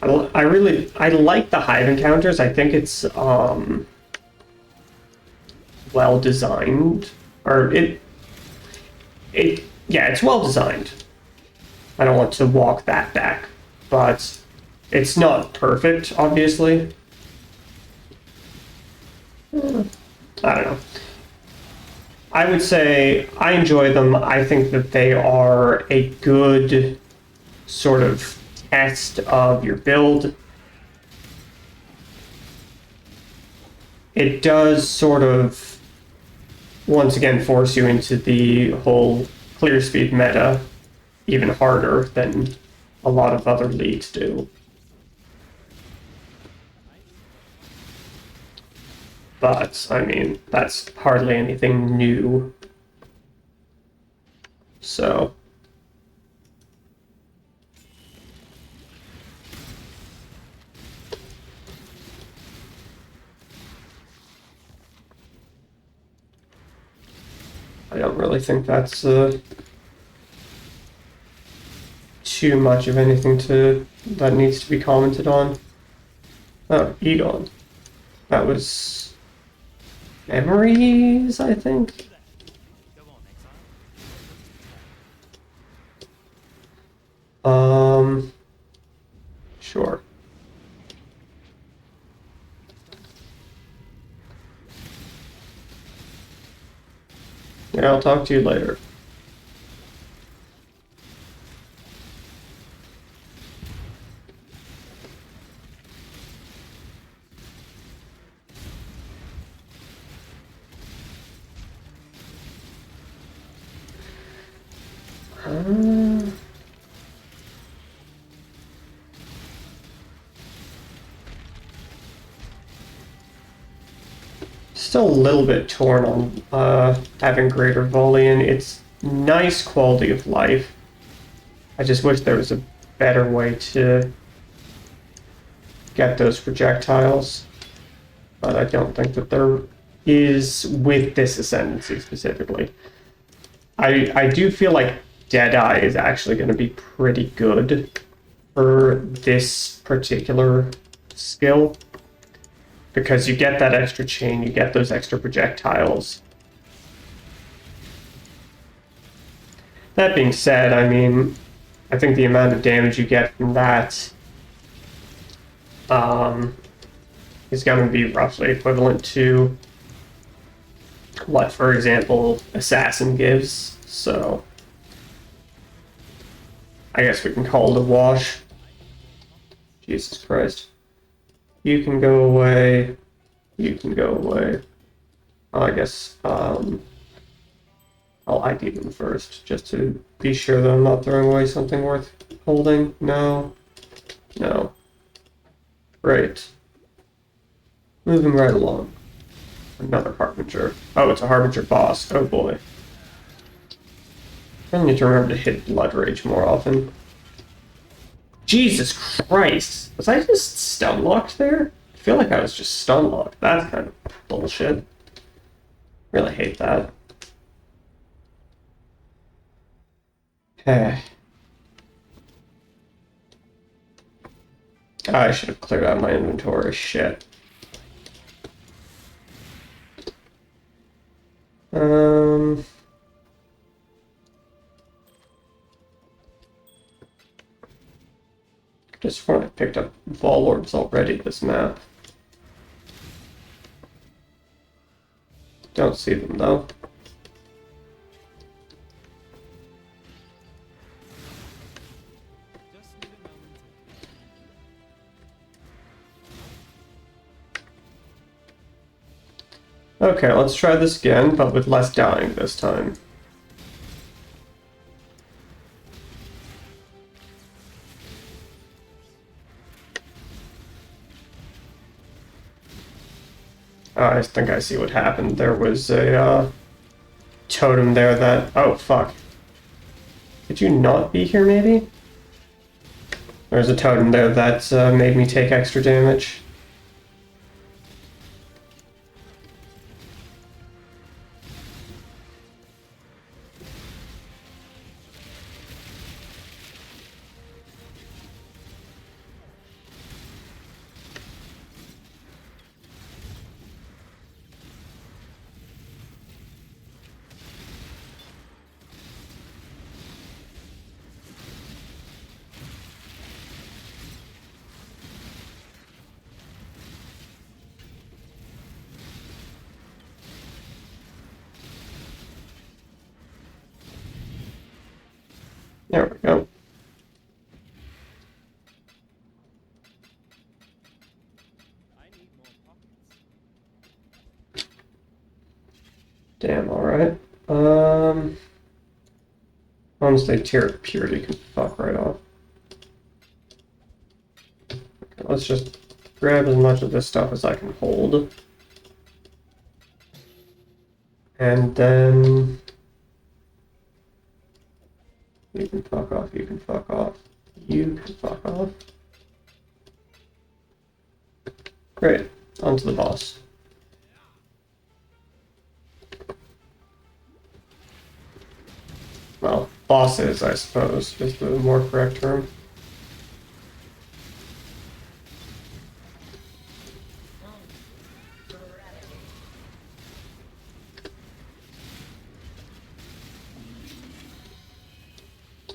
A: I like the hive encounters. I think it's well designed. Or yeah, it's well designed. I don't want to walk that back, but it's not perfect, obviously. I don't know. I would say I enjoy them. I think that they are a good sort of test of your build. It does sort of, once again, force you into the whole clear speed meta even harder than a lot of other leagues do. But, I mean, that's hardly anything new. So... I don't really think that's too too much of anything that needs to be commented on. Oh, Egon. That was memories, I think.
B: Go on, Exile.
A: Sure. Yeah, I'll talk to you later. Still a little bit torn on having greater volley, and it's nice quality of life. I just wish there was a better way to get those projectiles, but I don't think that there is with this ascendancy specifically. I do feel like Deadeye is actually going to be pretty good for this particular skill, because you get that extra chain, you get those extra projectiles. That being said, I mean, I think the amount of damage you get from that is going to be roughly equivalent to what, for example, Assassin gives. So I guess we can call it a wash. Jesus Christ. You can go away. You can go away. Oh, I guess I'll ID them first, just to be sure that I'm not throwing away something worth holding. No. No. Great. Moving right along. Another Harbinger. Oh, it's a Harbinger boss. Oh boy. I need to remember to hit Blood Rage more often. Jesus Christ! Was I just stun locked there? I feel like I was just stun locked. That's kind of bullshit. Really hate that. I should have cleared out my inventory. Shit. Just when I picked up Vol Orbs already this map. Don't see them though.
B: Just need a moment.
A: Okay, let's try this again, but with less dying this time. I think I see what happened. There was a totem there that... Oh, fuck. Could you not be here, maybe? There's a totem there that made me take extra damage. There we go.
B: I need more pockets.
A: Damn, alright. Honestly, Tear of Purity can fuck right off. Okay, let's just grab as much of this stuff as I can hold. And then... You can fuck off, you can fuck off, you can fuck off. Great, on to the boss. Well, bosses, I suppose, is the more correct term.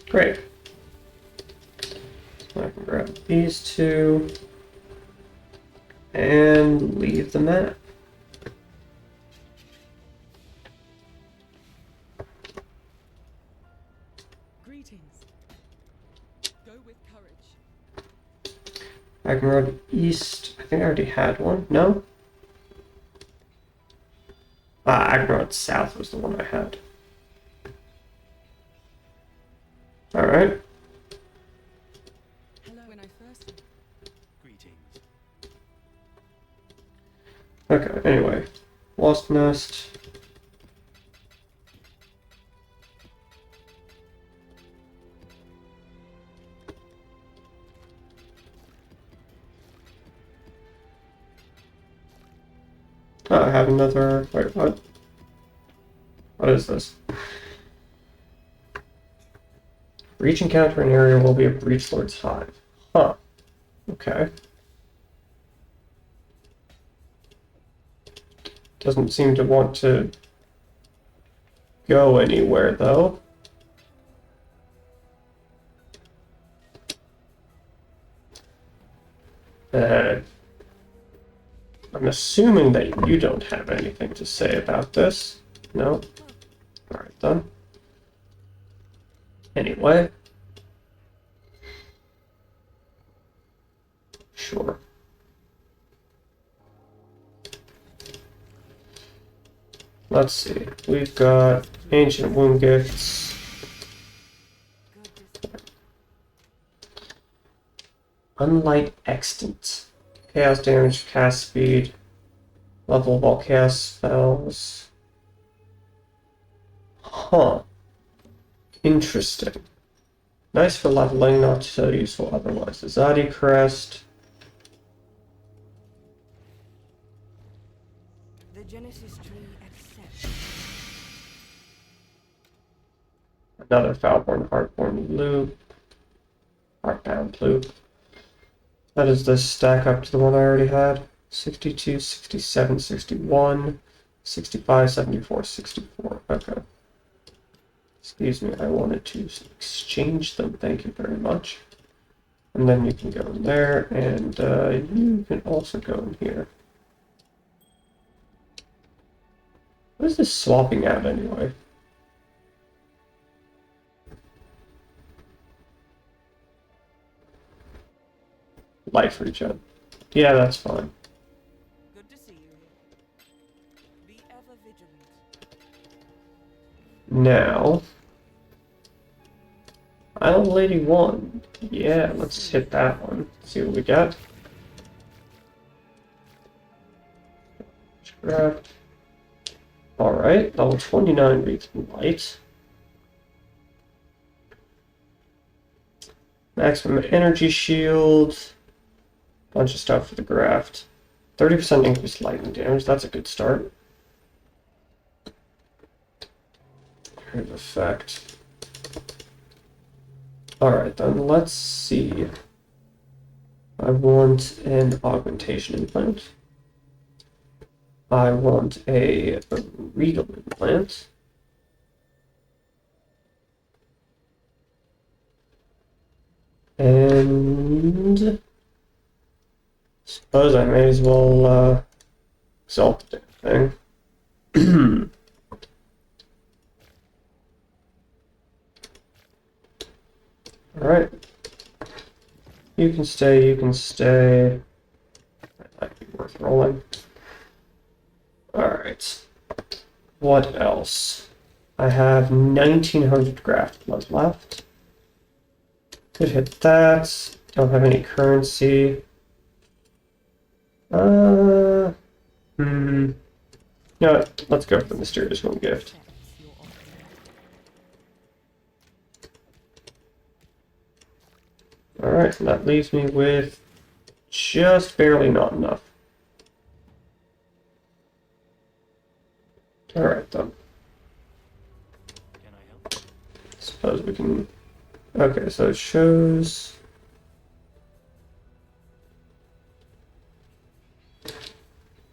A: Great. So I can grab these two and leave the map.
B: Greetings. Go with courage.
A: Road East. I think I already had one. No? Road South was the one I had. Alright.
B: Hello. When I first.
C: Greetings.
A: Okay, anyway. Wasp Nest. Oh, I have another. Wait, what? What is this? Breach encounter an area will be a Breach Lord's Hive. Huh. Okay. Doesn't seem to want to go anywhere, though. I'm assuming that you don't have anything to say about this. No? Alright then. Anyway. Sure. Let's see. We've got Ancient Wound Gifts. Unlight Extant. Chaos damage, cast speed. Level of all chaos spells. Huh. Interesting. Nice for leveling, not so useful otherwise. The Zadi Crest.
B: The Genesis tree accepts.
A: Another Foulborn Heartborn loop. Heartbound loop. How does this stack up to the one I already had? 62, 67, 61, 65, 74, 64. Okay. Excuse me, I wanted to exchange them. Thank you very much. And then you can go in there, and you can also go in here. What is this swapping out anyway? Life regen. Yeah, that's fine.
B: Good to see you here. Be ever vigilant.
A: Now, Island Lady 1. Yeah, let's hit that one. See what we got. Grab. Alright, level 29 reads light. Maximum energy shield. Bunch of stuff for the graft. 30% increased lightning damage. That's a good start. Here's effect. Alright then, let's see. I want an augmentation implant. I want a regal implant. And suppose I may as well exalt the damn thing. Alright. You can stay, you can stay. That might be worth rolling. Alright. What else? I have 1900 graft blood left. Could hit that. Don't have any currency. You know what? Let's go for the Mysterious One gift. Alright, and that leaves me with just barely not enough. Alright then.
C: Can I help?
A: suppose we can... Okay, so it shows...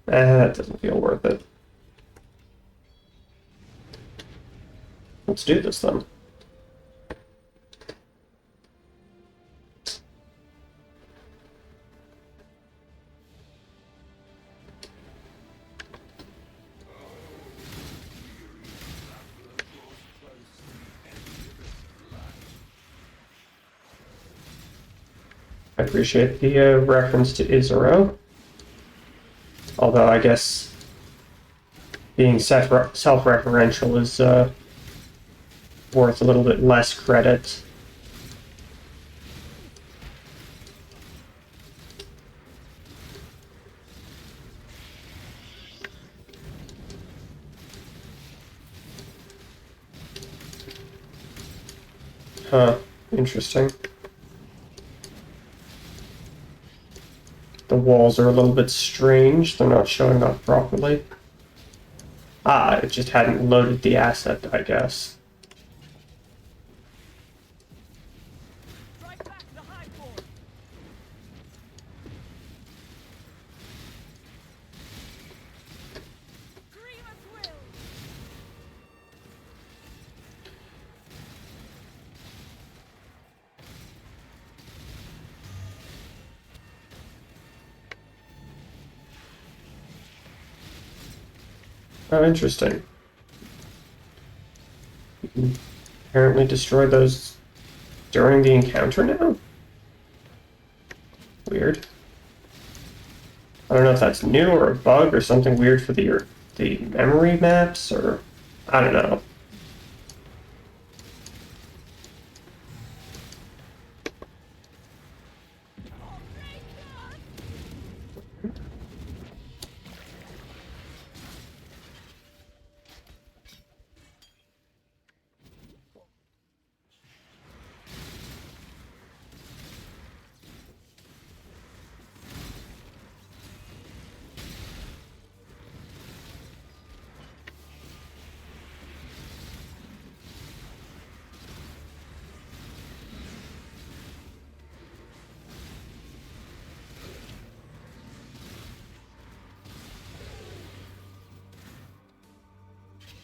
A: That doesn't feel worth it. Let's do this then. I appreciate the reference to Isaro. Although I guess being self-referential is worth a little bit less credit. Huh, interesting. The walls are a little bit strange, they're not showing up properly. Ah, it just hadn't loaded the asset, I guess.
B: Strike back the high fort. Dreamer's will.
A: Oh, interesting. You can apparently destroy those during the encounter now? Weird. I don't know if that's new or a bug or something weird for the memory maps, or I don't know.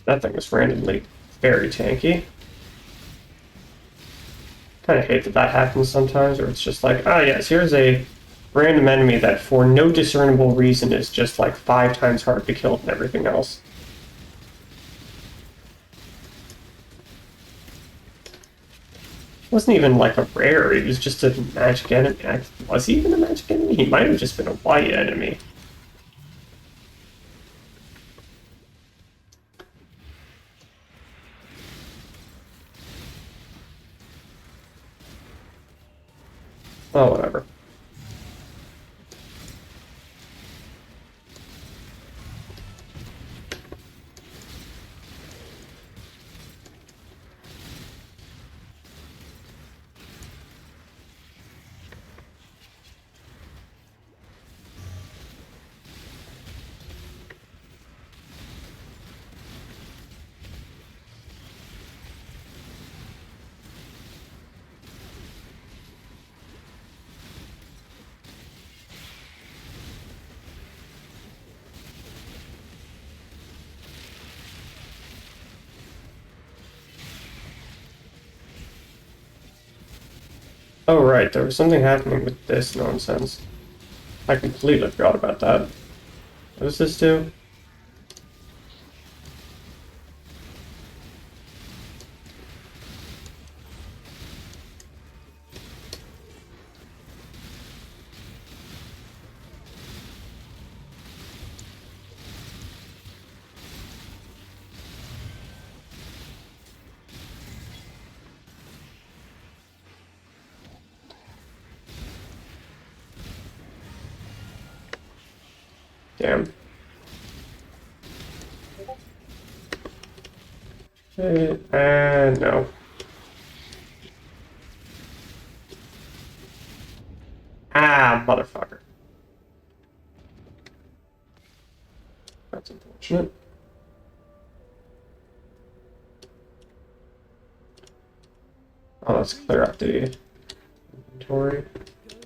A: That thing is randomly very tanky. Kind of hate that that happens sometimes, or it's just like, ah, yes, here's a random enemy that for no discernible reason is just like 5 times harder to kill than everything else. Wasn't even like a rare, he was just a magic enemy. Was he even a magic enemy? He might have just been a white enemy. Oh, whatever. Oh, right, there was something happening with this nonsense. I completely forgot about that. What does this do? Damn. No. Ah, motherfucker. That's unfortunate. Oh, let's clear out the inventory.
B: Go with courage.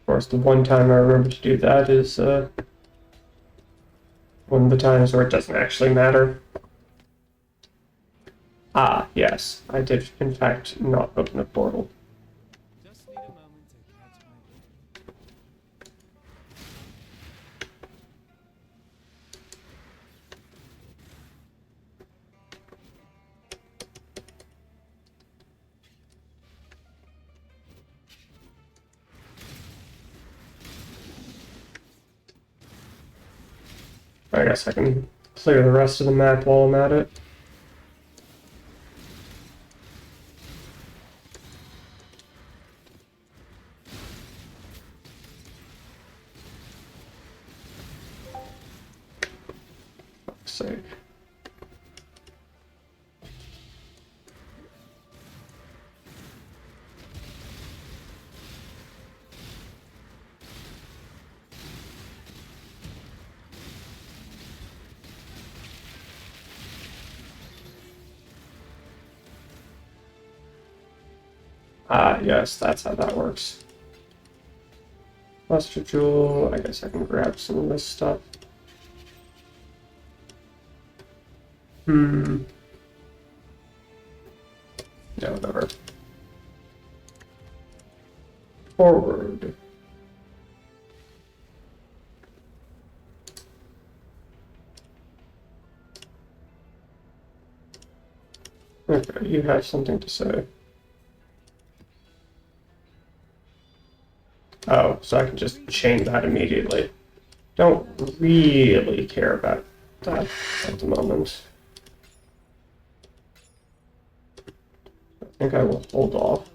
A: Of course, the one time I remember to do that is one of the times where it doesn't actually matter. Ah, yes, I did in fact not open a portal.
B: Just need a moment to catch my breath.
A: I guess I can clear the rest of the map while I'm at it. Fuck's sake. Ah, yes, that's how that works. Luster Jewel, I guess I can grab some of this stuff. Hmm. Yeah, whatever. Forward. Okay, you have something to say. Oh, so I can just chain that immediately. Don't really care about that at the moment. I think I will hold off.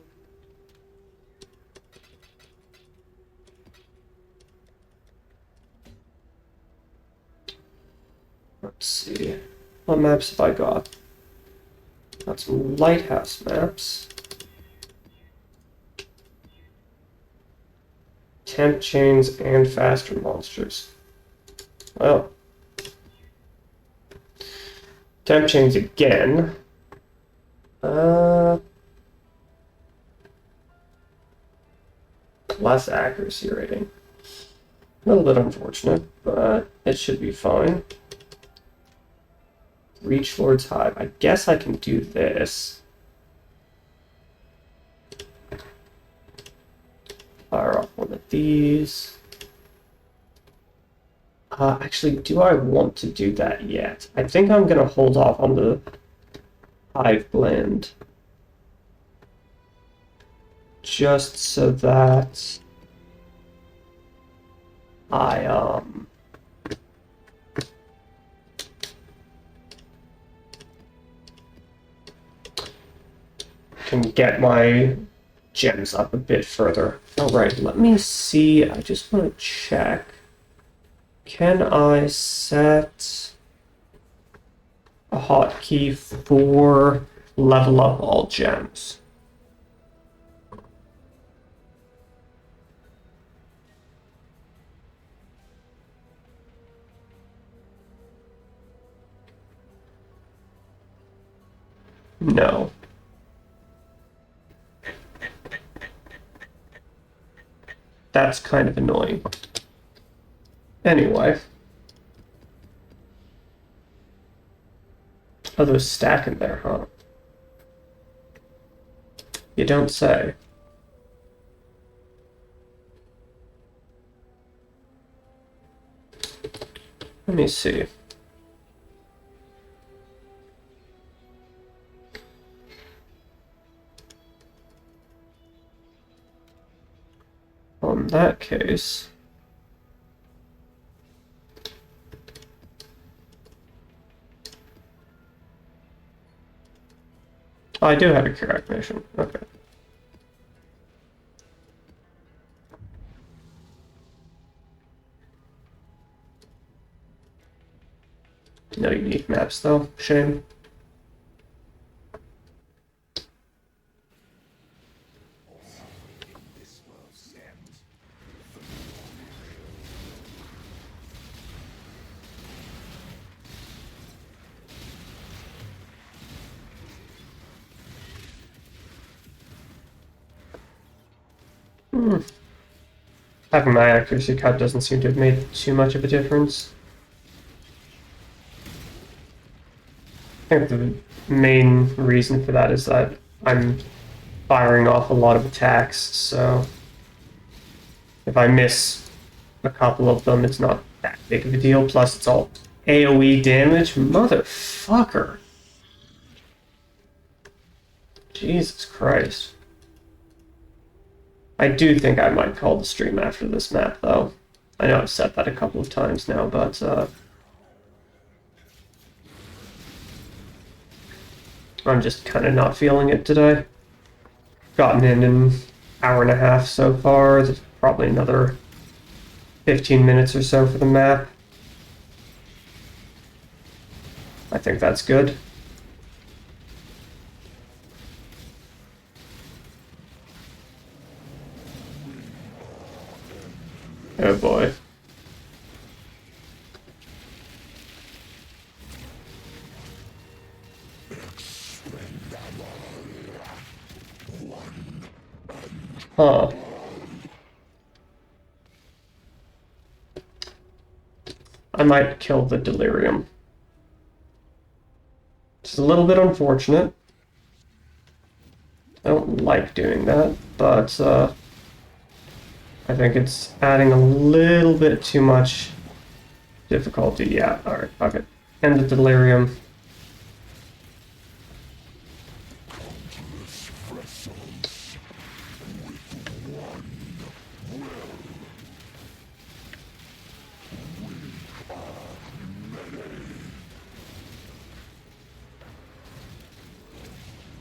A: Let's see. What maps have I got? Got some lighthouse maps. Temp chains and faster monsters. Well. Temp chains again. Less accuracy rating. A little bit unfortunate, but it should be fine. Reach Lord's Hive. I guess I can do this. Fire off one of these. Actually, do I want to do that yet? I think I'm going to hold off on the Hive Blend. Just so that I, can get my gems up a bit further. Alright, let me see. I just want to check. Can I set a hotkey for level up all gems? No. That's kind of annoying. Anyway. Oh, there's stack in there, huh? You don't say. Let me see. Well, in that case... Oh, I do have a cure activation. Okay. No unique maps, though. Shame. Having my accuracy cut doesn't seem to have made too much of a difference. I think the main reason for that is that I'm firing off a lot of attacks, so if I miss a couple of them, it's not that big of a deal. Plus, it's all AoE damage. Motherfucker. Jesus Christ. I do think I might call the stream after this map, though. I know I've said that a couple of times now, but I'm just kind of not feeling it today. Gotten in an hour and a half so far. There's probably another 15 minutes or so for the map. I think that's good. Oh boy. Huh. I might kill the delirium. It's a little bit unfortunate. I don't like doing that, but I think it's adding a little bit too much difficulty. Yeah, alright, fuck it. End the delirium.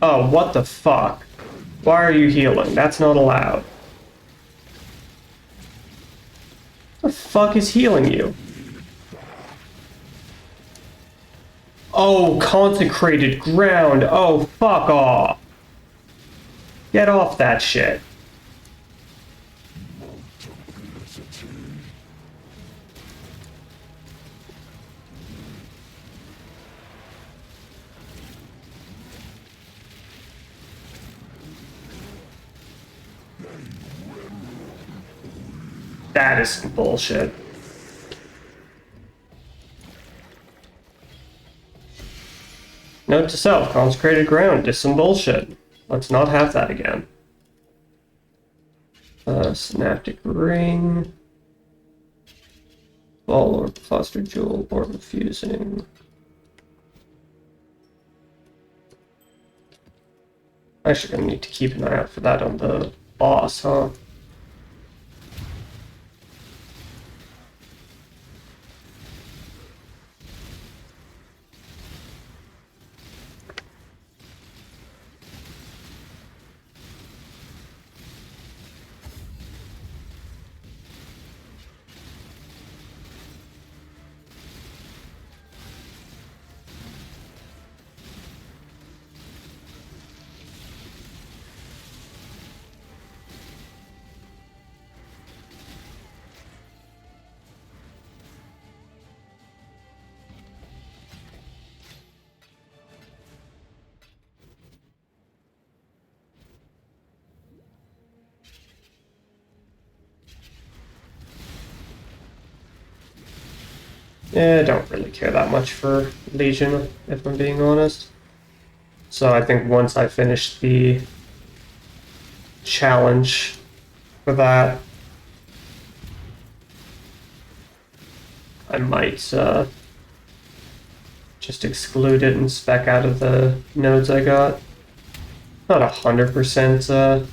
A: Oh, what the fuck? Why are you healing? That's not allowed. The fuck is healing you? Oh, consecrated ground. Oh, fuck off. Get off that shit. That is some bullshit. Note to self, consecrated ground is some bullshit. Let's not have that again. Synaptic ring. Ball or cluster jewel or fusing. Actually, gonna need to keep an eye out for that on the boss, huh? Yeah, I don't really care that much for Legion, if I'm being honest. So I think once I finish the challenge for that, I might just exclude it and spec out of the nodes I got. Not 100%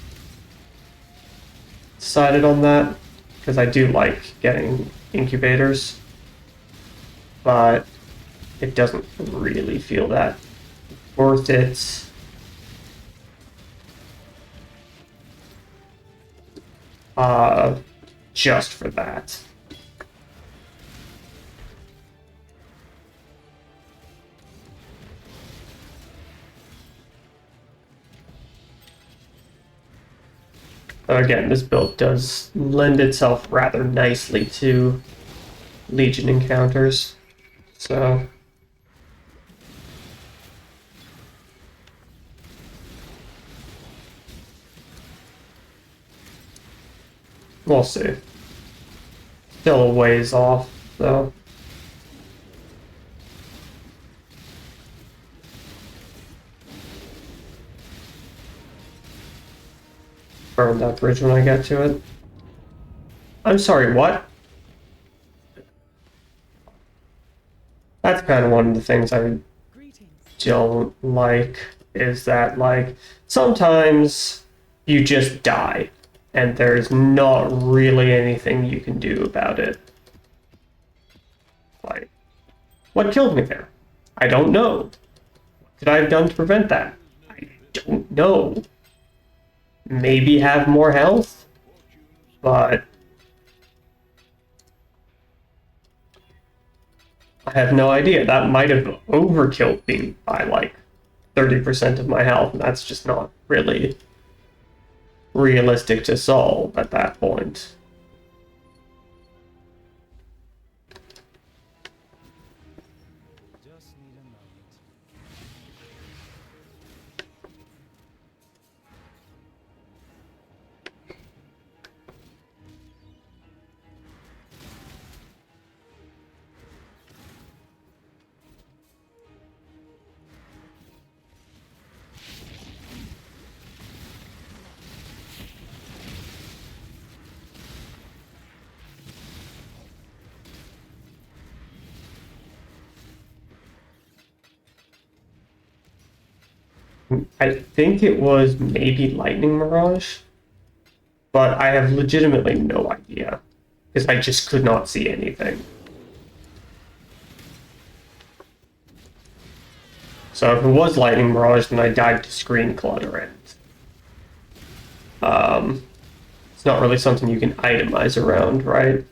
A: decided on that, because I do like getting incubators, but it doesn't really feel that worth it. Just for that. Again, this build does lend itself rather nicely to Legion encounters, so We'll see. Still a ways off, though. Burn that bridge when I get to it. I'm sorry, what? That's kind of one of the things I
B: Greetings.
A: don't like, is that, like, sometimes you just die, and there's not really anything you can do about it. Like, what killed me there? I don't know. What could I have done to prevent that? I don't know. Maybe have more health, but I have no idea. That might have overkilled me by like 30% of my health, and that's just not really realistic to solve at that point.
B: Just need a moment.
A: I think it was maybe Lightning Mirage, but I have legitimately no idea because I just could not see anything. So if it was Lightning Mirage, then I died to screen clutter, and it's not really something you can itemize around, right?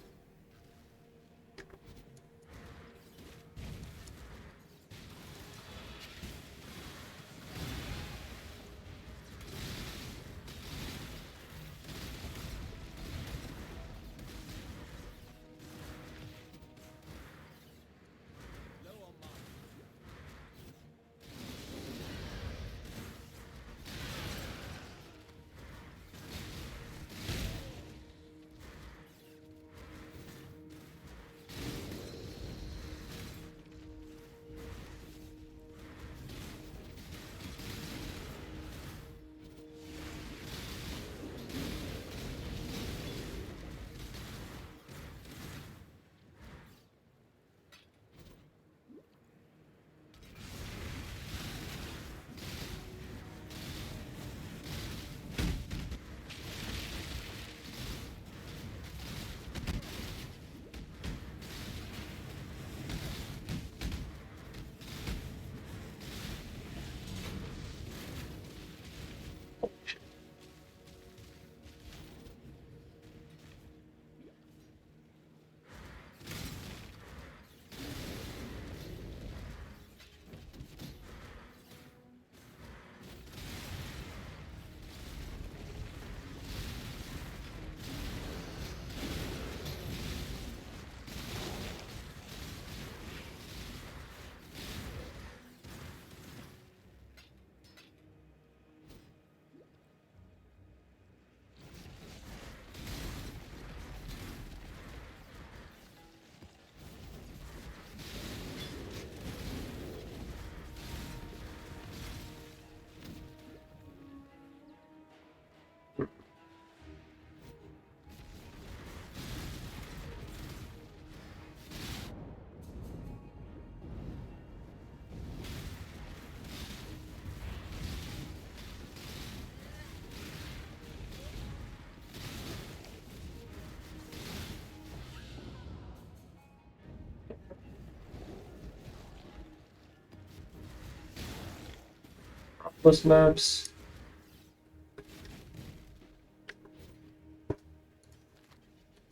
A: Plus maps.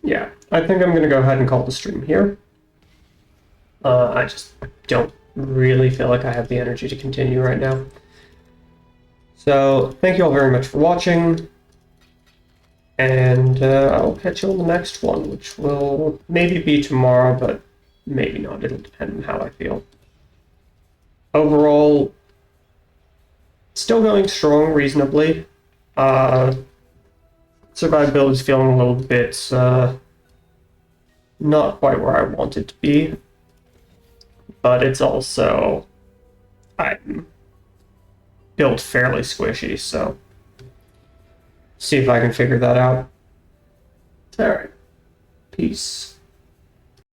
A: Yeah, I think I'm going to go ahead and call the stream here. I just don't really feel like I have the energy to continue right now. So, thank you all very much for watching, and I'll catch you on the next one, which will maybe be tomorrow, but maybe not. It'll depend on how I feel. Overall, still going strong reasonably. Survivability is feeling a little bit not quite where I want it to be, but it's also I'm built fairly squishy, so see if I can figure that out. All right, peace.